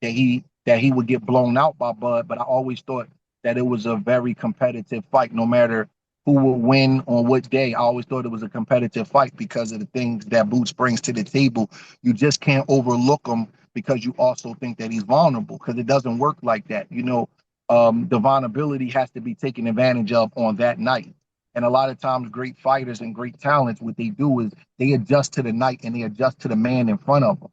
he would get blown out by Bud. But I always thought that it was a very competitive fight, no matter who will win on what day. I always thought it was a competitive fight because of the things that Boots brings to the table. You just can't overlook him because you also think that he's vulnerable, because it doesn't work like that. The vulnerability has to be taken advantage of on that night. And a lot of times great fighters and great talents, what they do is they adjust to the night and they adjust to the man in front of them.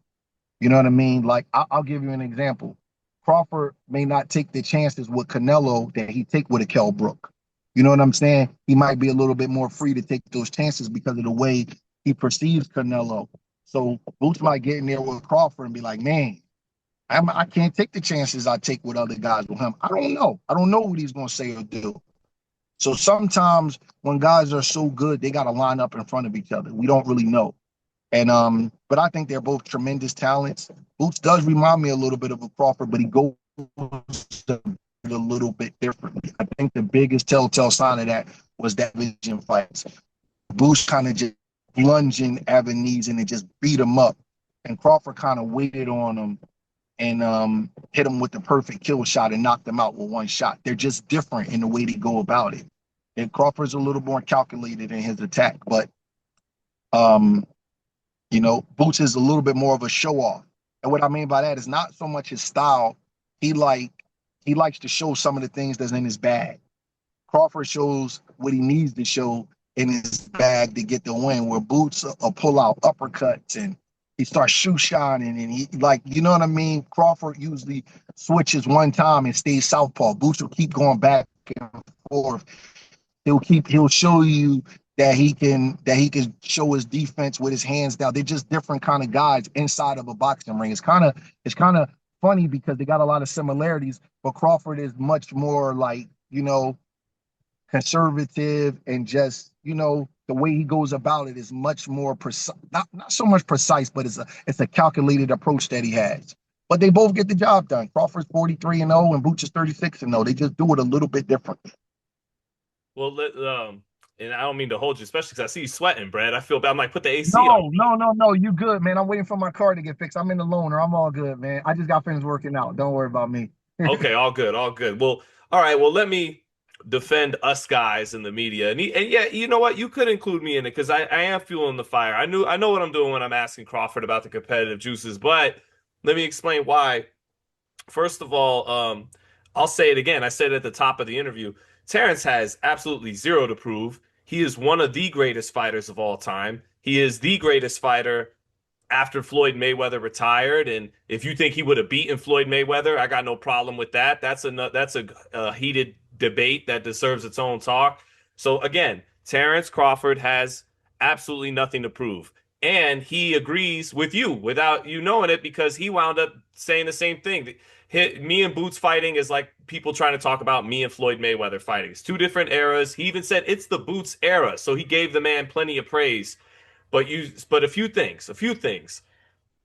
You know what I mean? Like, I'll give you an example. Crawford may not take the chances with Canelo that he take with a Kell Brook. You know what I'm saying? He might be a little bit more free to take those chances because of the way he perceives Canelo. So Boots might get in there with Crawford and be like, man, I can't take the chances I take with other guys with him. I don't know. I don't know what he's going to say or do. So sometimes when guys are so good, they got to line up in front of each other. We don't really know. And but I think they're both tremendous talents. Boots does remind me a little bit of a Crawford, but he goes a little bit differently. I think the biggest telltale sign of that was that vision fights. Boots kind of just lunging Avenues and it just beat him up. And Crawford kind of waited on him and hit him with the perfect kill shot and knocked him out with one shot. They're just different in the way they go about it. And Crawford's a little more calculated in his attack, but Boots is a little bit more of a show off. And what I mean by that is not so much his style. He likes to show some of the things that's in his bag. Crawford shows what he needs to show in his bag to get the win, where Boots will pull out uppercuts and he starts shoe shining and he, like, you know what I mean? Crawford usually switches one time and stays southpaw. Boots will keep going back and forth. He'll show you that he can show his defense with his hands down. They're just different kind of guys inside of a boxing ring. It's kind of funny because they got a lot of similarities, but Crawford is much more like, conservative and just, the the way he goes about it is much more precise. Not so much precise, but it's a calculated approach that he has. But they both get the job done. Crawford's 43-0 and Boots is 36-0. They just do it a little bit different.
Well, and I don't mean to hold you, especially because I see you sweating, Brad. I feel bad. I might put the AC on.
No, no, no, no. You good, man. I'm waiting for my car to get fixed. I'm in the loaner. I'm all good, man. I just got finished working out. Don't worry about me.
Okay, all good, all good. Well, all right. Well, let me defend us guys in the media, and yeah, you know what? You could include me in it because I am fueling the fire. I know what I'm doing when I'm asking Crawford about the competitive juices, but let me explain why. First of all, I'll say it again. I said it at the top of the interview. Terence has absolutely zero to prove. He is one of the greatest fighters of all time. He is the greatest fighter after Floyd Mayweather retired. And if you think he would have beaten Floyd Mayweather, I got no problem with that. That's a heated debate that deserves its own talk. So again, Terence Crawford has absolutely nothing to prove. And he agrees with you without you knowing it because he wound up saying the same thing. Me and Boots fighting is like people trying to talk about me and Floyd Mayweather fighting. It's two different eras. He even said it's the Boots era. So he gave the man plenty of praise. But a few things.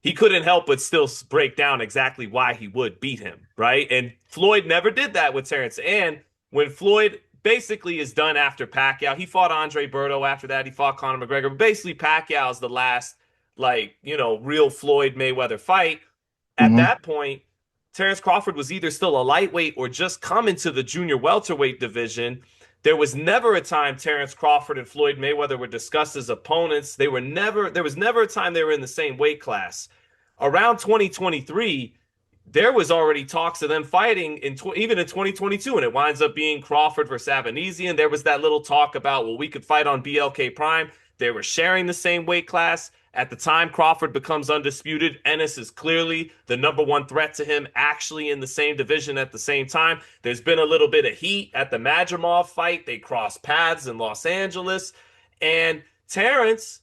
He couldn't help but still break down exactly why he would beat him, right? And Floyd never did that with Terence. And when Floyd basically is done after Pacquiao, he fought Andre Berto after that. He fought Conor McGregor. But basically, Pacquiao is the last, real Floyd Mayweather fight. At
Mm-hmm.
that point, Terence Crawford was either still a lightweight or just coming to the junior welterweight division. There was never a time Terence Crawford and Floyd Mayweather were discussed as opponents. There was never a time they were in the same weight class. Around 2023, there was already talks of them fighting even in 2022, and it winds up being Crawford versus Avanesian. There was that little talk about, well, we could fight on BLK Prime. They were sharing the same weight class. At the time Crawford becomes undisputed, Ennis is clearly the number one threat to him, actually in the same division at the same time. There's been a little bit of heat at the Madrimov fight. They crossed paths in Los Angeles. And Terence,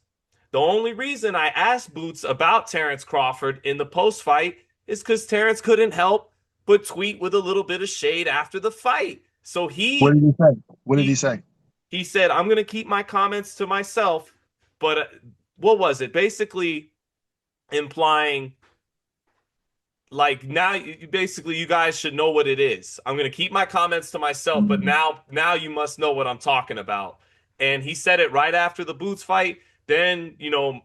the only reason I asked Boots about Terence Crawford in the post-fight is because Terence couldn't help but tweet with a little bit of shade after the fight. So
What did he say? What did he say?
he said, I'm going to keep my comments to myself. But what was it? Basically implying like now basically you guys should know what it is. I'm going to keep my comments to myself, but now you must know what I'm talking about. And he said it right after the Boots fight. Then,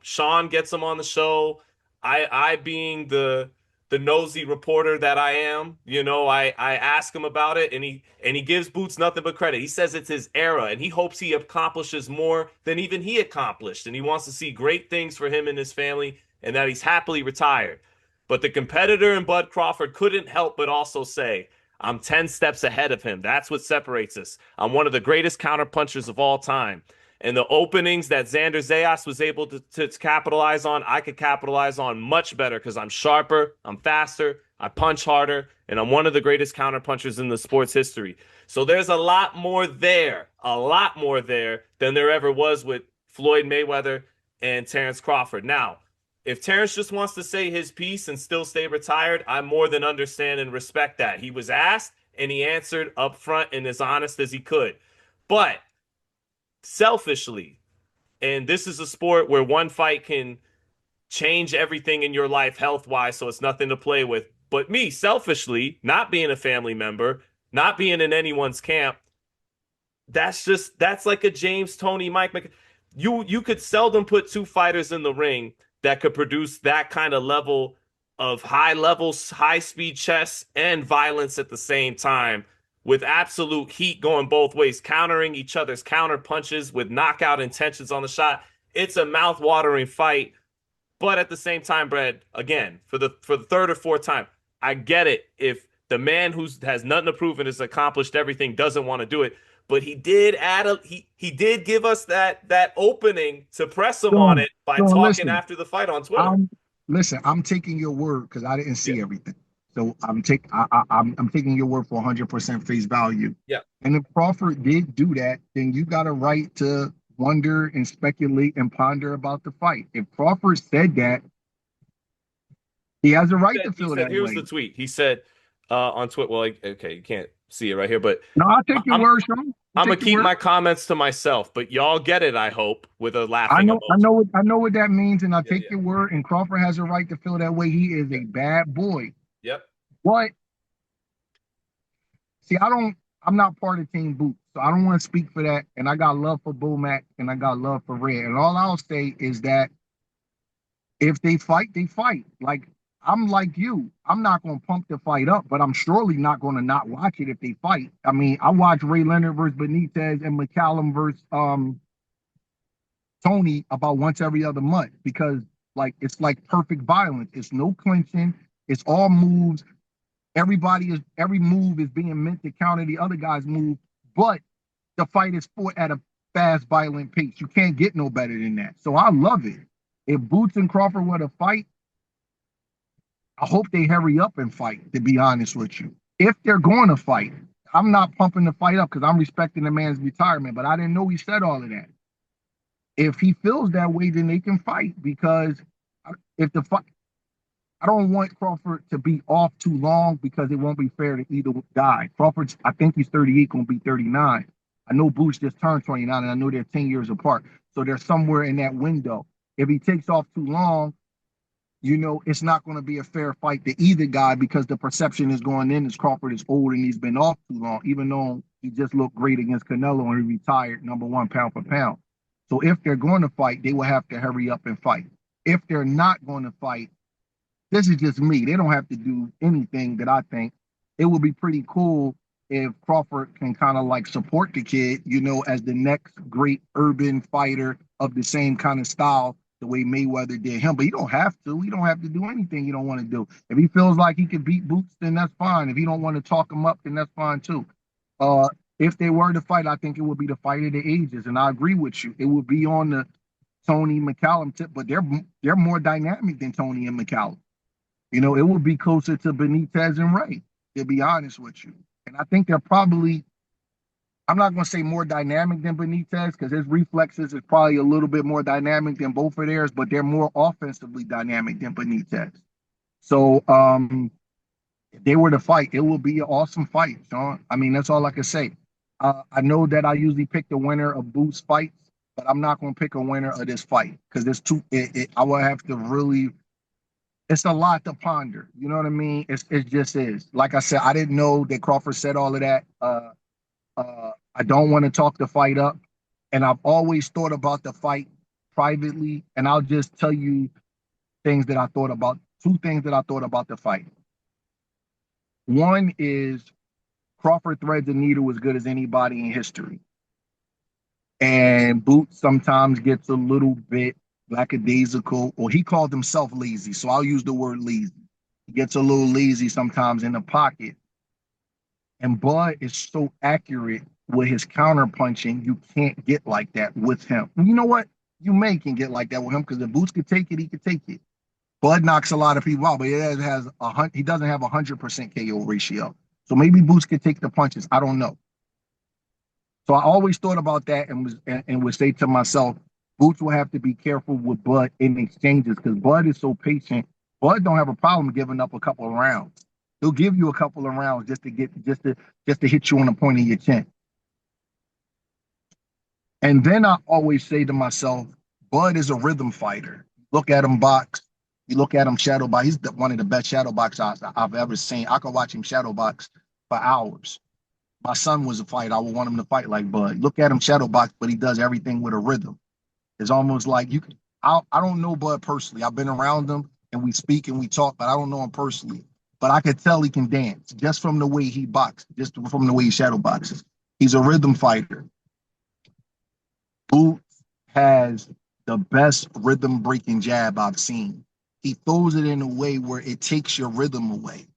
Sean gets him on the show. I being the nosy reporter that I am, I ask him about it and he gives Boots nothing but credit. He says it's his era and he hopes he accomplishes more than even he accomplished. And he wants to see great things for him and his family and that he's happily retired. But the competitor in Bud Crawford couldn't help but also say, I'm 10 steps ahead of him. That's what separates us. I'm one of the greatest counterpunchers of all time. And the openings that Xander Zayas was able to capitalize on, I could capitalize on much better because I'm sharper, I'm faster, I punch harder, and I'm one of the greatest counterpunchers in the sport's history. So there's a lot more there than there ever was with Floyd Mayweather and Terence Crawford. Now, if Terence just wants to say his piece and still stay retired, I more than understand and respect that. He was asked and he answered up front and as honest as he could. But selfishly, and this is a sport where one fight can change everything in your life health wise, so it's nothing to play with. But me, selfishly, not being a family member, not being in anyone's camp, that's like a James, Tony, Mike. You could seldom put two fighters in the ring that could produce that kind of level of high speed chess and violence at the same time with absolute heat going both ways, countering each other's counter punches with knockout intentions on the shot. It's a mouth-watering fight. But at the same time, Brad, again, for the third or fourth time, I get it if the man who has nothing to prove and has accomplished everything doesn't want to do it. But he did he did give us that opening to press him on it by talking
listen,
after the fight on Twitter.
I'm taking your word because I didn't see everything. So I'm taking your word for 100% face value.
Yeah.
And if Crawford did do that, then you got a right to wonder and speculate and ponder about the fight. If Crawford said that, he has a right to feel that
Here's
way.
the tweet. He said on Twitter, well, okay, you can't see it right here, but
No, I'll take your word, Sean. You
I'm gonna
take your
keep
word.
my comments to myself, but y'all get it, I hope, with a
I
laughing
know, I
emoji.
know what I know what that means, and I
Yeah,
take
yeah.
your word. And Crawford has a right to feel that way. He is a
Yep.
bad boy.
Yep.
But see, I'm not part of Team Boots, so I don't want to speak for that. And I got love for Bull Mac, and I got love for Red. And all I'll say is that if they fight, they fight. Like I'm like you. I'm not gonna pump the fight up, but I'm surely not gonna not watch it if they fight. I mean, I watch Ray Leonard versus Benitez and McCallum versus Tony about once every other month because like it's like perfect violence. It's no clinching. It's all moves. Every move is being meant to counter the other guy's move, but the fight is fought at a fast, violent pace. You can't get no better than that. So I love it. If Boots and Crawford were to fight, I hope they hurry up and fight, to be honest with you. If they're going to fight, I'm not pumping the fight up because I'm respecting the man's retirement, but I didn't know he said all of that. If he feels that way, then they can fight because if the fight, I don't want Crawford to be off too long because it won't be fair to either guy. Crawford's, I think he's 38, going to be 39. I know Boots just turned 29, and I know they're 10 years apart. So they're somewhere in that window. If he takes off too long, it's not going to be a fair fight to either guy because the perception is going in as Crawford is old and he's been off too long, even though he just looked great against Canelo and he retired number one pound for pound. So if they're going to fight, they will have to hurry up and fight. If they're not going to fight, this is just me. They don't have to do anything that I think. It would be pretty cool if Crawford can kind of like support the kid, as the next great urban fighter of the same kind of style, the way Mayweather did him. But you don't have to. You don't have to do anything you don't want to do. If he feels like he can beat Boots, then that's fine. If you don't want to talk him up, then that's fine too. Uh, if they were to fight, I think it would be the fight of the ages. And I agree with you. It would be on the Tony McCallum tip, but they're more dynamic than Tony and McCallum. It would be closer to Benitez and Ray, to be honest with you. And I think they're probably, I'm not going to say more dynamic than Benitez because his reflexes is probably a little bit more dynamic than both of theirs, but they're more offensively dynamic than Benitez. So if they were to fight, it will be an awesome fight, Sean. I mean, that's all I can say. I know that I usually pick the winner of Boots fights, but I'm not going to pick a winner of this fight because I will have to really, it's a lot to ponder. You know what I mean? It just is. Like I said, I didn't know that Crawford said all of that. I don't want to talk the fight up, and I've always thought about the fight privately. And I'll just tell you things that I thought about. Two things that I thought about the fight. One is Crawford threads the needle as good as anybody in history, and Boots sometimes gets a little bit lackadaisical, or he called himself lazy. So I'll use the word lazy. He gets a little lazy sometimes in the pocket. And Bud is so accurate with his counter punching, you can't get like that with him. And you know what? You can get like that with him because if Boots could take it, he could take it. Bud knocks a lot of people out, but he doesn't have 100% KO ratio. So maybe Boots could take the punches. I don't know. So I always thought about that and would say to myself, Boots will have to be careful with Bud in exchanges because Bud is so patient. Bud don't have a problem giving up a couple of rounds. He'll give you a couple of rounds just to hit you on the point of your chin. And then I always say to myself, Bud is a rhythm fighter. Look at him box. You look at him shadow box. He's one of the best shadow boxers I've ever seen. I could watch him shadow box for hours. My son was a fighter. I would want him to fight like Bud. Look at him shadow box, but he does everything with a rhythm. It's almost like you can. I don't know Bud personally. I've been around him and we speak and we talk, but I don't know him personally. But I could tell he can dance just from the way he boxes, just from the way he shadow boxes. He's a rhythm fighter. Boots has the best rhythm breaking jab I've seen. He throws it in a way where it takes your rhythm away.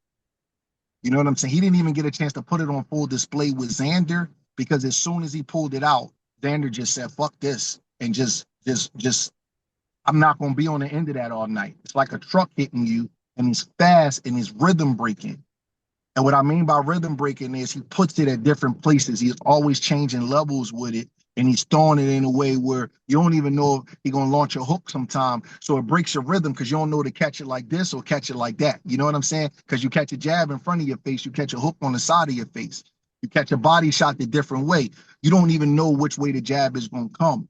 You know what I'm saying? He didn't even get a chance to put it on full display with Xander because as soon as he pulled it out, Xander just said, fuck this. And just, I'm not going to be on the end of that all night. It's like a truck hitting you and he's fast and he's rhythm breaking. And what I mean by rhythm breaking is he puts it at different places. He's always changing levels with it. And he's throwing it in a way where you don't even know if he's going to launch a hook sometime. So it breaks your rhythm because you don't know to catch it like this or catch it like that. You know what I'm saying? Because you catch a jab in front of your face, you catch a hook on the side of your face. You catch a body shot the different way. You don't even know which way the jab is going to come.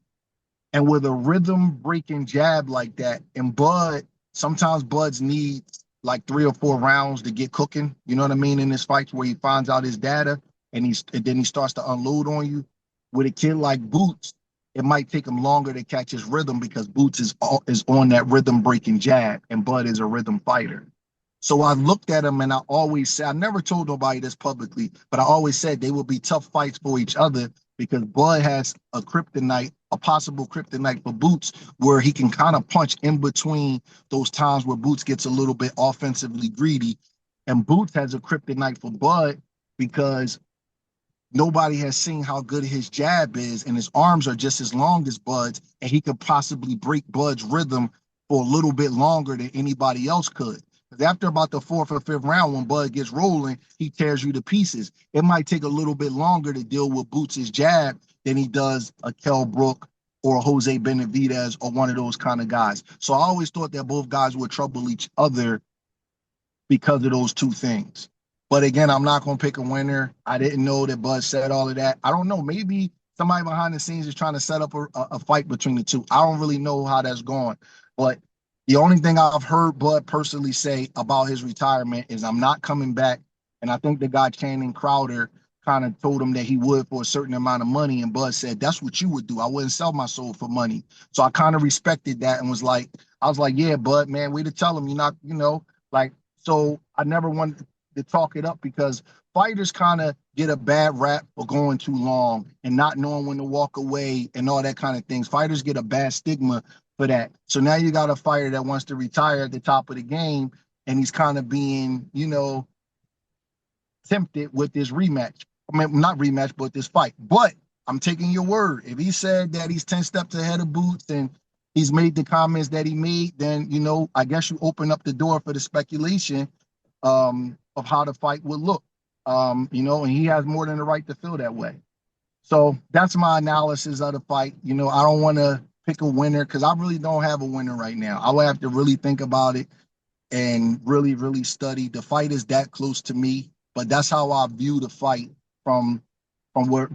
And with a rhythm breaking jab like that, and Bud, sometimes Bud's needs like 3 or 4 rounds to get cooking. You know what I mean? In his fights where he finds out his data and then he starts to unload on you. With a kid like Boots, it might take him longer to catch his rhythm because Boots is on that rhythm breaking jab, and Bud is a rhythm fighter. So I looked at him and I always said, I never told nobody this publicly, but I always said they will be tough fights for each other because Bud has a kryptonite, a possible kryptonite for Boots, where he can kind of punch in between those times where Boots gets a little bit offensively greedy. And Boots has a kryptonite for Bud because nobody has seen how good his jab is, and his arms are just as long as Bud's, and he could possibly break Bud's rhythm for a little bit longer than anybody else could. Because after about the fourth or fifth round, when Bud gets rolling, he tears you to pieces. It might take a little bit longer to deal with Boots' jab than he does a Kell Brook or a Jose Benavidez or one of those kind of guys. So I always thought that both guys would trouble each other because of those two things. But again, I'm not going to pick a winner. I didn't know that Bud said all of that. I don't know. Maybe somebody behind the scenes is trying to set up a fight between the two. I don't really know how that's going. But the only thing I've heard Bud personally say about his retirement is, I'm not coming back. And I think the guy Channing Crowder kind of told him that he would for a certain amount of money. And Bud said, that's what you would do. I wouldn't sell my soul for money. So I kind of respected that and I was like, yeah, Bud, man, way to tell him you're not, like, so I never wanted to talk it up because fighters kind of get a bad rap for going too long and not knowing when to walk away and all that kind of things. Fighters get a bad stigma for that. So now you got a fighter that wants to retire at the top of the game, and he's kind of being, tempted with this rematch. I mean, not rematch, but this fight. But I'm taking your word. If he said that he's 10 steps ahead of Boots and he's made the comments that he made, then, I guess you open up the door for the speculation of how the fight would look. And he has more than the right to feel that way. So that's my analysis of the fight. I don't want to pick a winner because I really don't have a winner right now. I would have to really think about it and really, really study. The fight is that close to me, but that's how I view the fight from where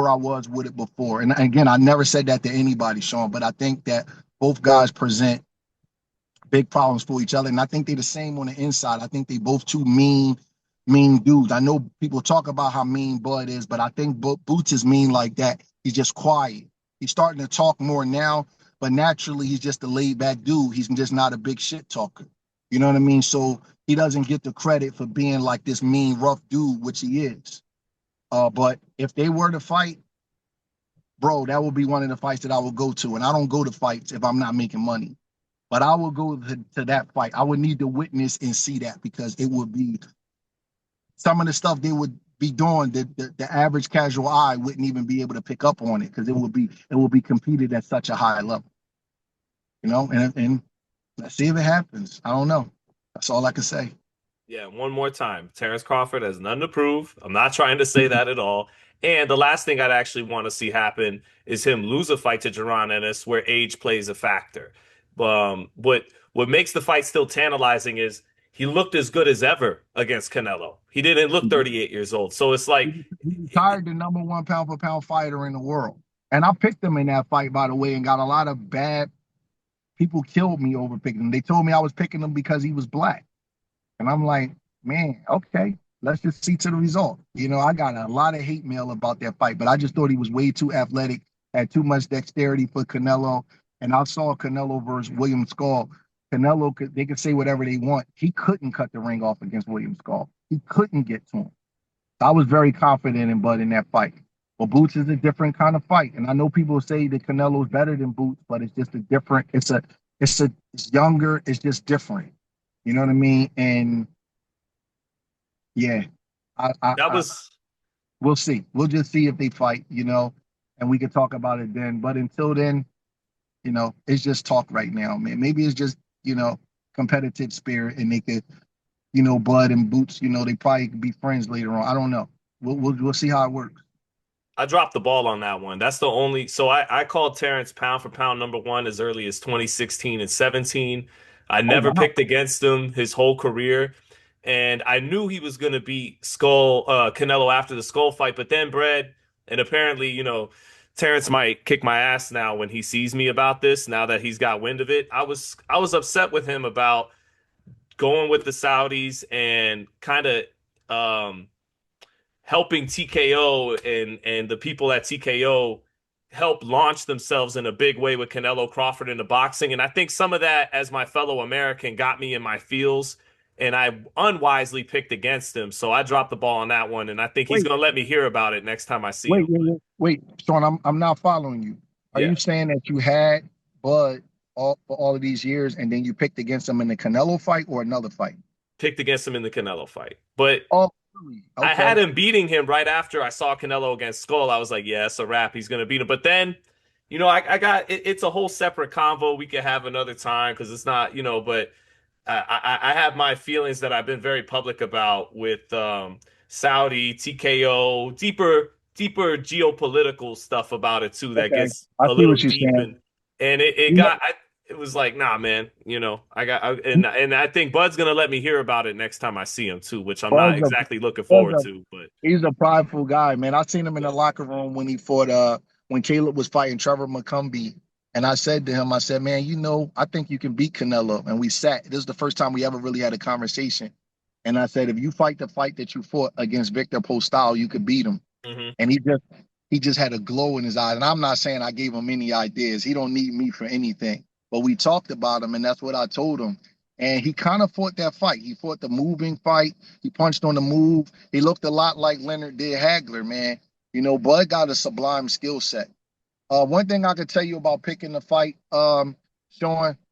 I was with it before. And again, I never said that to anybody, Sean, but I think that both guys present big problems for each other. And I think they're the same on the inside. I think they both two mean dudes. I know people talk about how mean Bud is, but I think Boots is mean like that. He's just quiet. He's starting to talk more now, but naturally he's just a laid back dude. He's just not a big shit talker. You know what I mean? So he doesn't get the credit for being like this mean, rough dude, which he is. But if they were to fight, bro, that would be one of the fights that I would go to. And I don't go to fights if I'm not making money. But I would go to that fight. I would need to witness and see that because it would be some of the stuff they would be doing that the average casual eye wouldn't even be able to pick up on it because it would be competed at such a high level. And let's see if it happens. I don't know. That's all I can say.
Yeah, one more time. Terence Crawford has nothing to prove. I'm not trying to say that at all. And the last thing I'd actually want to see happen is him lose a fight to Jaron Ennis where age plays a factor. What makes the fight still tantalizing is he looked as good as ever against Canelo. He didn't look 38 years old. So it's like
He retired the number one pound for pound fighter in the world. And I picked him in that fight, by the way, and got a lot of bad people killed me over picking him. They told me I was picking him because he was black. And I'm like, man, okay, let's just see to the result. I got a lot of hate mail about that fight, but I just thought he was way too athletic, had too much dexterity for Canelo. And I saw Canelo versus William Skull. They could say whatever they want. He couldn't cut the ring off against William Skull. He couldn't get to him. I was very confident in Bud in that fight. But Boots is a different kind of fight. And I know people say that Canelo's better than Boots, but it's just a different, it's younger, it's just different. You know what I mean? And yeah,
that was
we'll see. We'll just see if they fight, and we can talk about it then. But until then, it's just talk right now, man. Maybe it's just, competitive spirit and they could, Bud and Boots, they probably could be friends later on. I don't know. We'll see how it works.
I dropped the ball on that one. That's the only. So I called Terrence pound for pound number one as early as 2016 and 17. I
Oh
never
wow.
picked against him his whole career. and I knew he was going to beat Canelo after the Skull fight. But then Bread, and apparently, Terence might kick my ass now when he sees me about this. Now that he's got wind of it, I was upset with him about going with the Saudis and kind of um, helping TKO and the people at TKO help launch themselves in a big way with Canelo Crawford in the boxing. And I think some of that, as my fellow American, got me in my feels, and I unwisely picked against him. So I dropped the ball on that one, and I think he's
Wait,
going to let me hear about it next time I see
wait,
him.
wait, wait, Sean. I'm not following you. Are
Yeah,
you saying that you had Bud for all of these years, and then you picked against him in the Canelo fight or another fight?
picked against him in the Canelo fight. But
Oh, really?
I had
Okay.
him beating him right after I saw Canelo against Skull. I was like, yeah, it's a wrap. He's going to beat him. But then, I got it's a whole separate convo we could have another time because it's not, but I have my feelings that I've been very public about with Saudi, TKO, deeper geopolitical stuff about it too that
Okay.
gets
I
a
see
little
what you're
deep,
saying.
and
You know,
it was like, nah, man, and I think Bud's gonna let me hear about it next time I see him too, which I'm not
Bud's a
exactly looking
Bud's
forward
a
to, but
he's a prideful guy, man. I seen him in
yeah,
the locker room when he fought when Caleb was fighting Trevor McCumbee. And I said to him, I said, man, I think you can beat Canelo. And we sat. This is the first time we ever really had a conversation. And I said, if you fight the fight that you fought against Victor Postal, you could beat him.
hmm
And he just had a glow in his eyes. And I'm not saying I gave him any ideas. He don't need me for anything. But we talked about him, and that's what I told him. And he kind of fought that fight. He fought the moving fight. He punched on the move. He looked a lot like Leonard did Hagler, man. Bud got a sublime skill set. One thing I could tell you about picking the fight, Sean,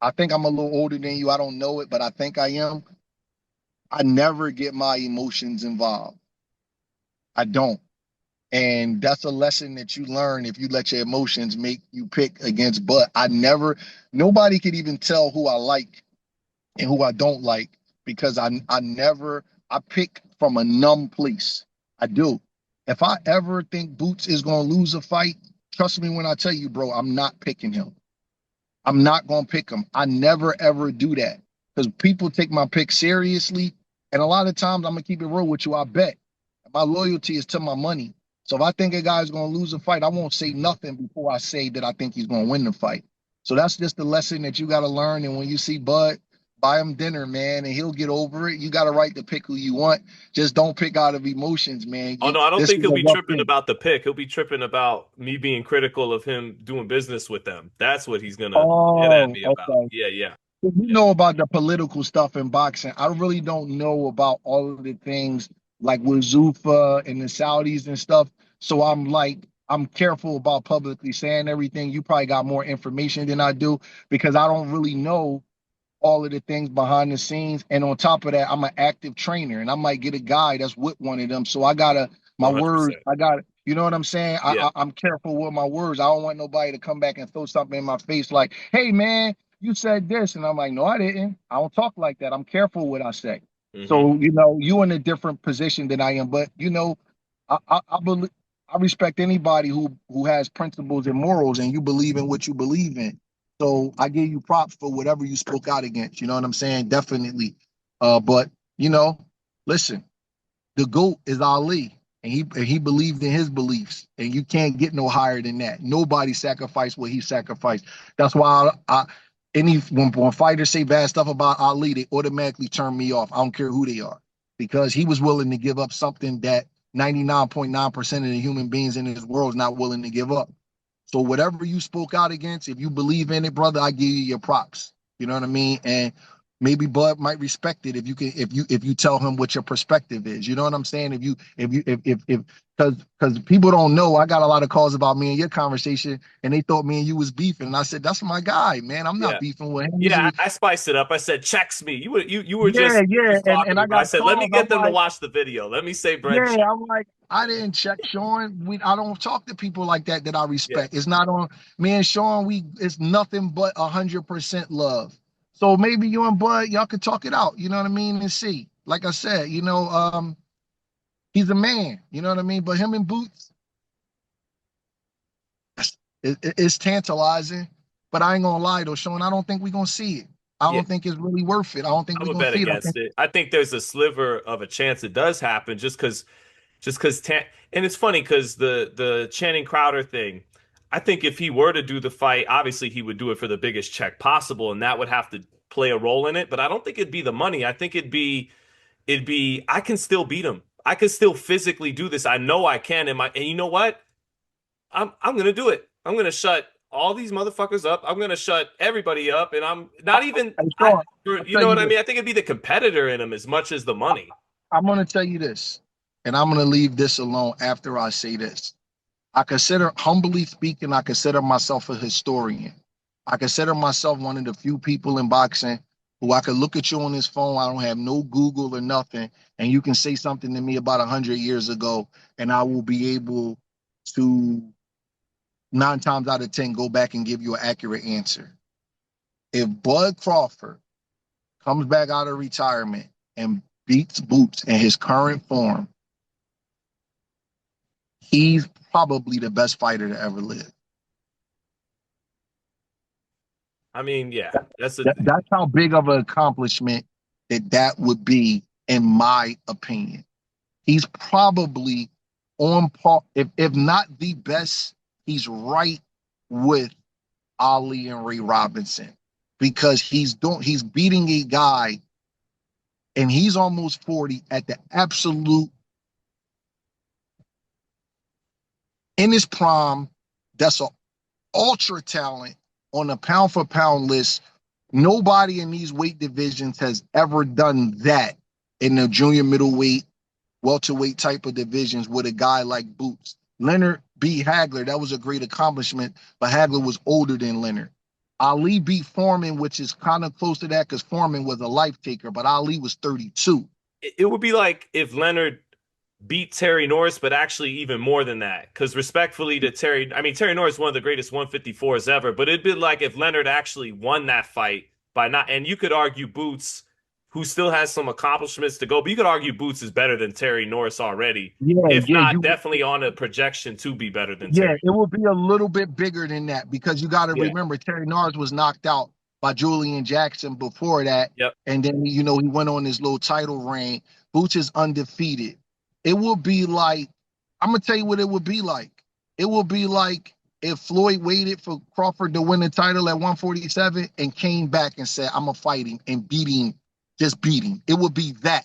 I think I'm a little older than you. I don't know it, but I think I am. I never get my emotions involved. I don't. And that's a lesson that you learn if you let your emotions make you pick against. But nobody could even tell who I like and who I don't like because I pick from a numb place. I do. If I ever think Boots is going to lose a fight, trust me when I tell you, bro, I'm not picking him. I'm not going to pick him. I never, ever do that because people take my pick seriously. And a lot of times I'm going to keep it real with you. I bet my loyalty is to my money. So if I think a guy's going to lose a fight, I won't say nothing before I say that I think he's going to win the fight. So that's just the lesson that you got to learn. And when you see Bud, buy him dinner, man, and he'll get over it. You got a right to pick who you want. Just don't pick out of emotions, man.
Oh no, I don't
This
think
is
he'll
a
be
rough
tripping
thing.
about the pick. He'll be tripping about me being critical of him doing business with them. That's what he's gonna get at
Oh,
me about.
okay.
Yeah, yeah,
You
yeah.
know about the political stuff in boxing. I really don't know about all of the things like with Zuffa and the Saudis and stuff. So I'm careful about publicly saying everything. You probably got more information than I do because I don't really know all of the things behind the scenes. And on top of that, I'm an active trainer and I might get a guy that's with one of them. So my words,
100%.
you know what I'm saying?
Yeah.
I'm careful with my words. I don't want nobody to come back and throw something in my face like, hey, man, you said this. And I'm like, no, I didn't. I don't talk like that. I'm careful what I say.
hmm
So, you in a different position than I am. But, I believe. I respect anybody who has principles and morals, and you believe in what you believe in. So I give you props for whatever you spoke out against. You know what I'm saying? Definitely. But you know, listen, the GOAT is Ali, and he believed in his beliefs, and you can't get no higher than that. Nobody sacrificed what he sacrificed. That's why when fighters say bad stuff about Ali, they automatically turn me off. I don't care who they are, because he was willing to give up something that 99.9% of the human beings in this world is not willing to give up. So whatever you spoke out against, if you believe in it, brother, I give you your props. You know what I mean? And maybe Bud might respect it if you tell him what your perspective is. You know what I'm saying? If because people don't know, I got a lot of calls about me and your conversation, and they thought me and you was beefing. And I said, that's my guy, man. I'm not
Yeah.
beefing with him.
Yeah, I spiced it up. I said, checks me.
Yeah,
You were
yeah.
just
And
talking to
I
me, but I
got
said, let me
calls. I'm
get them to
like,
watch the video. Let me say bread
yeah,
check.
I'm like, I didn't check Sean. I don't talk to people like that I
Yeah.
respect. It's not on me and Sean. It's nothing but 100% love. So maybe you and Bud, y'all could talk it out. You know what I mean? And see. Like I said, he's a man. You know what I mean? But him and Boots, it's tantalizing. But I ain't gonna lie though, Sean. I don't think we're gonna see it. I
Yeah,
don't think it's really worth it. I don't think
I
we're
would
gonna
bet
see it. I
against
think
it. I think there's a sliver of a chance it does happen just because and it's funny because the Channing Crowder thing. I think if he were to do the fight, obviously he would do it for the biggest check possible, and that would have to play a role in it. But I don't think it'd be the money. I think it'd be I can still beat him. I can still physically do this. I know I can. And you know what? I'm gonna do it. I'm gonna shut all these motherfuckers up. I'm gonna shut everybody up, and I'm not even
hey, Sean, I'll
you
tell
know
you
what I
this.
mean? I think it'd be the competitor in him as much as the money.
I'm gonna tell you this, and I'm gonna leave this alone after I say this. I consider, humbly speaking, I consider myself a historian. I consider myself one of the few people in boxing who I could look at you on this phone. I don't have no Google or nothing, and you can say something to me about 100 years ago, and I will be able to 9 times out of 10 go back and give you an accurate answer. If Bud Crawford comes back out of retirement and beats Boots in his current form, he's probably the best fighter to ever live.
I mean, yeah, that's a
That's how big of an accomplishment that would be, in my opinion. He's probably on par, if not the best, he's right with Ali and Ray Robinson because he's beating a guy and he's almost 40 at the absolute in his prime. That's an ultra talent on a pound for pound list. Nobody in these weight divisions has ever done that in the junior middleweight, welterweight type of divisions with a guy like Boots. Leonard beat Hagler. That was a great accomplishment, but Hagler was older than Leonard. Ali beat Foreman, which is kind of close to that because Foreman was a life taker, but Ali was 32.
it would be like if Leonard beat Terry Norris, but actually even more than that. Because respectfully to Terry, I mean Terry Norris is one of the greatest 154s ever, but it'd be like if Leonard actually won that fight by not. And you could argue Boots, who still has some accomplishments to go, but you could argue Boots is better than Terry Norris already,
Yeah,
if
yeah,
not definitely on a projection to be better than
yeah,
Terry.
it will be a little bit bigger than that because you got to
Yeah.
remember Terry Norris was knocked out by Julian Jackson before that,
Yep.
and then he went on this little title reign. Boots is undefeated. It will be like I'm gonna tell you what it would be like. It will be like if Floyd waited for Crawford to win the title at 147 and came back and said, "I'm gonna fight him and beat him, just beat him." It would be that.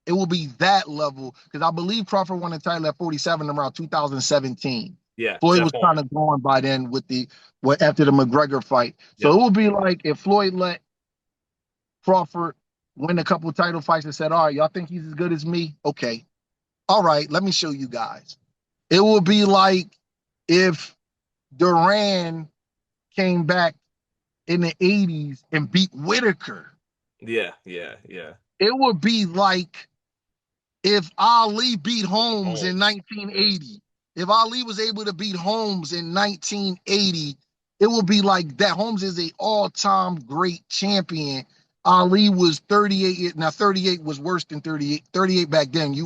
It will be that level because I believe Crawford won the title at 47 around 2017.
Yeah.
Floyd
Jeff
was kind
Horn.
of gone by then with after the McGregor fight. So
Yep.
it would be like if Floyd let Crawford win a couple of title fights and said, "All right, y'all think he's as good as me? Okay, all right, let me show you guys." It would be like if Duran came back in the 80s and beat Whitaker.
Yeah. Yeah. Yeah.
It would be like if Ali beat Holmes in
Holmes.
1980. If Ali was able to beat Holmes in 1980, it would be like that. Holmes is a all-time great champion. Ali was 38. Now 38 was worse than 38. 38 back then, you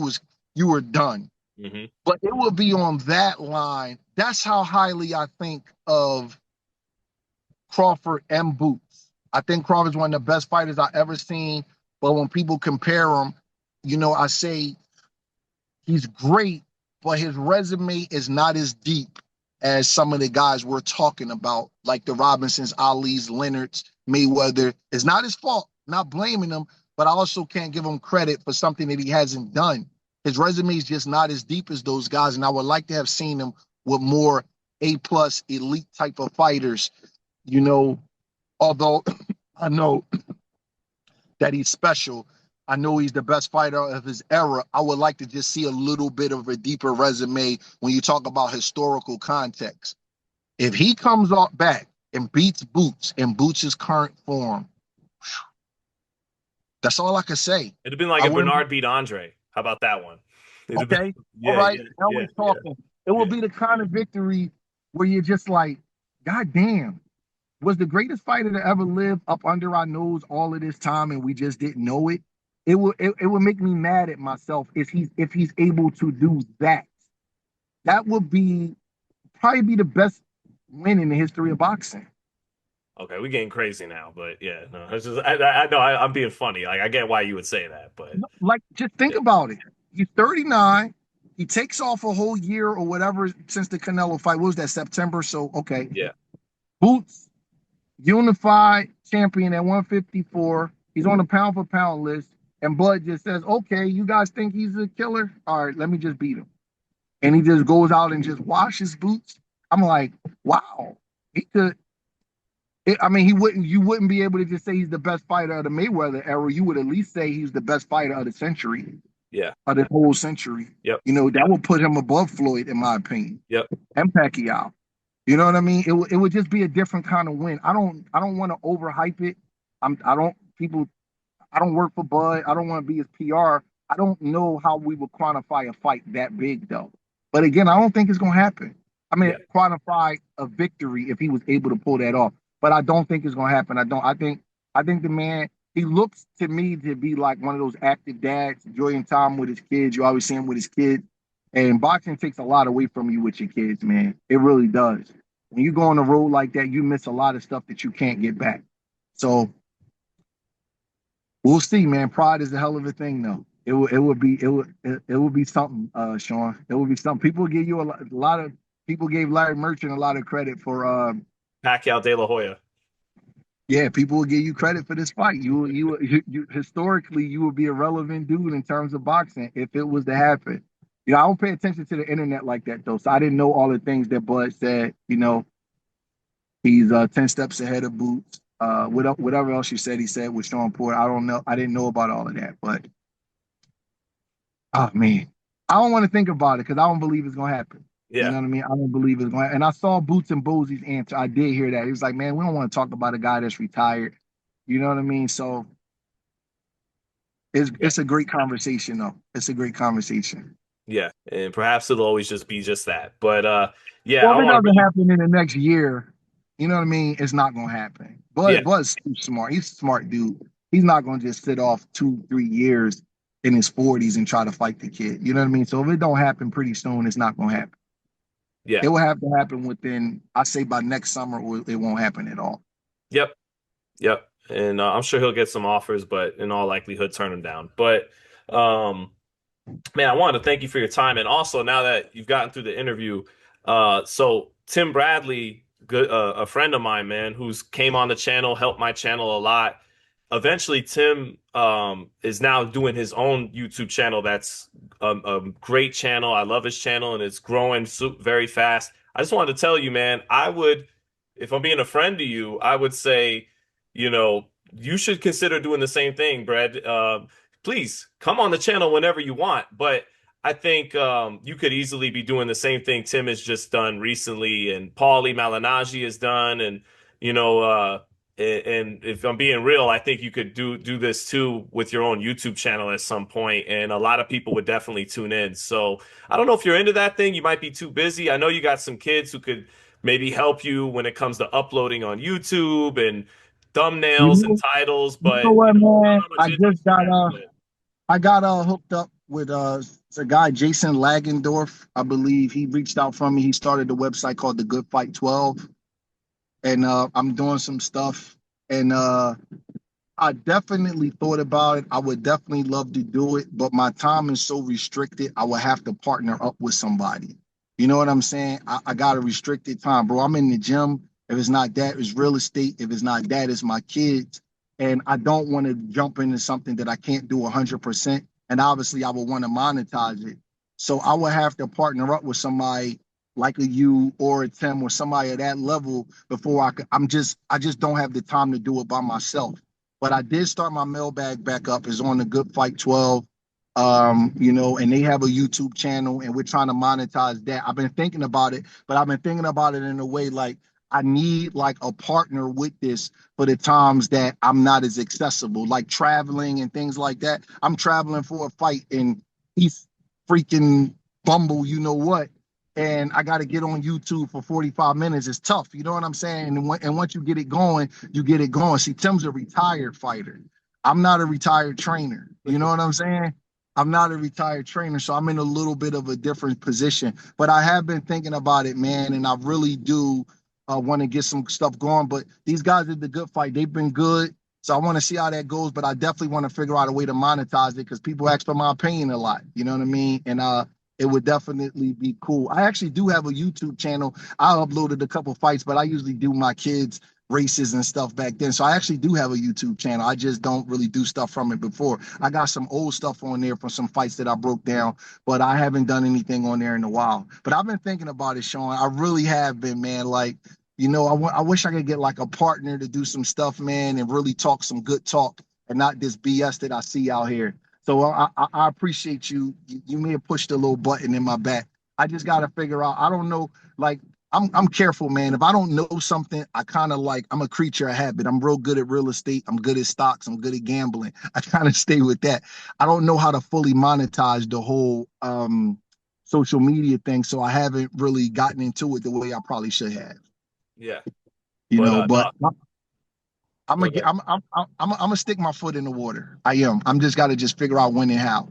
were done.
Hmm.
But it will be on that line. That's how highly I think of Crawford and Boots. I think Crawford's one of the best fighters I ever seen. But when people compare him, I say he's great, but his resume is not as deep as some of the guys we're talking about, like the Robinsons, Ali's, Leonard's, Mayweather. It's not his fault, not blaming him, but I also can't give him credit for something that he hasn't done. His resume is just not as deep as those guys, and I would like to have seen him with more A+ elite type of fighters, you know, although I know that he's special. I know he's the best fighter of his era. I would like to just see a little bit of a deeper resume when you talk about historical context. If he comes off back and beats Boots in Boots' current form, that's all I can say.
It'd have been like
I
if
wouldn't.
Bernard beat Andre. How about that one? It'd have been,
Okay, all
yeah,
right.
yeah,
Now
yeah,
we're
yeah,
talking. It will
yeah.
be the kind of victory where you're just like, God damn, was the greatest fighter to ever live up under our nose all of this time and we just didn't know it. It would make me mad at myself if he's able to do that. That would be probably be the best win in the history of boxing.
Okay, we're getting crazy now, but yeah, no, it's just I know I'm being funny. Like I get why you would say that, but
Like, just think
yeah,
about it. He's 39. He takes off a whole year or whatever since the Canelo fight. What was that, September? So, okay.
yeah,
Boots, unified champion at 154. He's on the pound for pound list. And Bud just says, okay, you guys think he's a killer? All right, let me just beat him. And he just goes out and just washes Boots. I'm like, wow. He could. I mean, he wouldn't. You wouldn't be able to just say he's the best fighter of the Mayweather era. You would at least say he's the best fighter of the century,
yeah,
of the whole century.
yep,
You know, that would put him above Floyd, in my opinion,
yep,
and Pacquiao. You know what I mean? It would just be a different kind of win. I don't want to overhype it. I don't people. I don't work for Bud. I don't want to be his PR. I don't know how we would quantify a fight that big though. But again, I don't think it's gonna happen. I mean,
yeah,
quantify a victory if he was able to pull that off. But I don't think it's gonna happen. I don't. I think the man. He looks to me to be like one of those active dads, enjoying time with his kids. You always see him with his kids. And boxing takes a lot away from you with your kids, man. It really does. When you go on the road like that, you miss a lot of stuff that you can't get back. So we'll see, man. Pride is a hell of a thing, though. It would be something, Sean. It would be something. People give you a lot of people gave Larry Merchant a lot of credit for
Pacquiao De La Hoya.
yeah, people will give you credit for this fight. You historically you would be a relevant dude in terms of boxing if it was to happen. You know, I don't pay attention to the internet like that though, so I didn't know all the things that Bud said. You know, he's 10 steps ahead of Boots. Whatever else you said, he said with Sean Porter. I don't know. I didn't know about all of that, but oh man, I don't want to think about it because I don't believe it's gonna happen. You
Yeah,
know what I mean? I don't believe it's going. And I saw Boots and Bosey's answer. I did hear that. He was like, "Man, we don't want to talk about a guy that's retired." You know what I mean? So it's
yeah,
it's a great conversation, though. It's a great conversation.
yeah, and perhaps it'll always just be just that. But yeah,
Well,
I
if it
want to
doesn't
really,
happen in the next year, you know what I mean? It's not gonna happen.
yeah,
Bud's too smart. He's a smart dude. He's not gonna just sit off 2, 3 years in his 40s and try to fight the kid. You know what I mean? So if it don't happen pretty soon, it's not gonna happen.
yeah,
It will have to happen within, I say, by next summer, or it won't happen at all.
yep, yep. And I'm sure he'll get some offers, but in all likelihood, turn them down. But um, man, I wanted to thank you for your time, and also now that you've gotten through the interview, so Tim Bradley, good, a friend of mine, man, who's came on the channel, helped my channel a lot. Eventually, Tim is now doing his own YouTube channel. That's a great channel. I love his channel, and it's growing very fast. I just wanted to tell you, man, I would, if I'm being a friend to you, I would say, you know, you should consider doing the same thing, Brad. Please come on the channel whenever you want. But I think you could easily be doing the same thing Tim has just done recently, and Paulie Malignaggi has done, and you know, and if I'm being real, I think you could do this too with your own YouTube channel at some point, and a lot of people would definitely tune in. So I don't know if you're into that thing. You might be too busy. I know you got some kids who could maybe help you when it comes to uploading on YouTube and
You
thumbnails and
know,
titles,
you know
but you
what,
know, I don't
man?
know how much interest you have. But
I got hooked up with it's a guy, Jason Lagendorf, I believe. He reached out from me. He started a website called The Good Fight 12, and I'm doing some stuff. And I definitely thought about it. I would definitely love to do it, but my time is so restricted. I would have to partner up with somebody. You know what I'm saying? I got a restricted time, bro. I'm in the gym. If it's not that, it's real estate. If it's not that, it's my kids. And I don't want to jump into something that I can't do 100%. And obviously, I would want to monetize it. So I would have to partner up with somebody like a you or a Tim or somebody at that level before I could. I just don't have the time to do it by myself. But I did start my mailbag back up. It's on the Good Fight 12. And they have a YouTube channel and we're trying to monetize that. I've been thinking about it, but I've been thinking about it in a way like I need like a partner with this for the times that I'm not as accessible, like traveling and things like that. I'm traveling for a fight in East freaking Bumble, you know what? And I got to get on YouTube for 45 minutes. It's tough. You know what I'm saying? And once you get it going, you get it going. See, Tim's a retired fighter. I'm not a retired trainer. You know what I'm saying? I'm not a retired trainer, so I'm in a little bit of a different position. But I have been thinking about it, man, and I really do. want to get some stuff going. But these guys did the good fight. They've been good. So I want to see how that goes, but I definitely want to figure out a way to monetize it because people ask for my opinion a lot. You know what I mean? And it would definitely be cool. I actually do have a YouTube channel. I uploaded a couple fights, but I usually do my kids' races and stuff back then. So I actually do have a YouTube channel. I just don't really do stuff from it before. I got some old stuff on there from some fights that I broke down, but I haven't done anything on there in a while. But I've been thinking about it, Sean. I really have been, man. Like, I wish I could get like a partner to do some stuff, man, and really talk some good talk and not this BS that I see out here. So I appreciate you. You may have pushed a little button in my back. I just got to figure out. I don't know. Like I'm careful, man. If I don't know something, I kind of like I'm a creature of habit. I'm real good at real estate. I'm good at stocks. I'm good at gambling. I kind of stay with that. I don't know how to fully monetize the whole social media thing, so I haven't really gotten into it the way I probably should have.
Yeah.
You
But
know, but
no,
I'm
go
gonna get,
ahead.
I'm gonna stick my foot in the water. I am. I'm just got to just figure out when and how.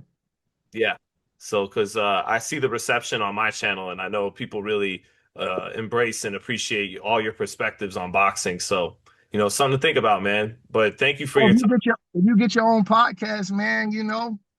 Yeah. So, because I see the reception on my channel, and I know people really embrace and appreciate all your perspectives on boxing. So, something to think about, man. But thank you for
Oh,
your time.
if you get your own podcast, man,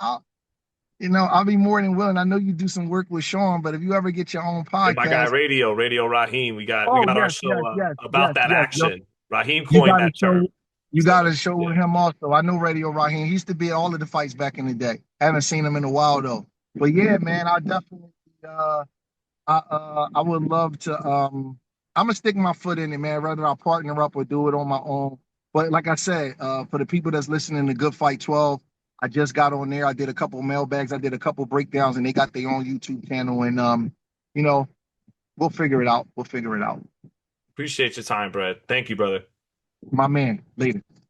I'll be more than willing. I know you do some work with Sean, but if you ever get your own
And my guy
podcast,
Radio Raheem, we
oh
got our
yes,
show
yes, yes,
about
yes,
that
yes. Yo,
action. Raheem
you
coined
got to
that term.
you got
So,
to show
yeah.
with him also. I know Radio Raheem. He used to be at all of the fights back in the day. Haven't seen him in a while though. But yeah, man, I definitely I would love to I'm gonna stick my foot in it, man, whether I partner up or do it on my own. But like I said, for the people that's listening to Good Fight 12, I just got on there. I did a couple mailbags, I did a couple breakdowns, and they got their own YouTube channel. And you know, we'll figure it out. We'll figure it out.
Appreciate your time, Brett. Thank you, brother.
My man, later.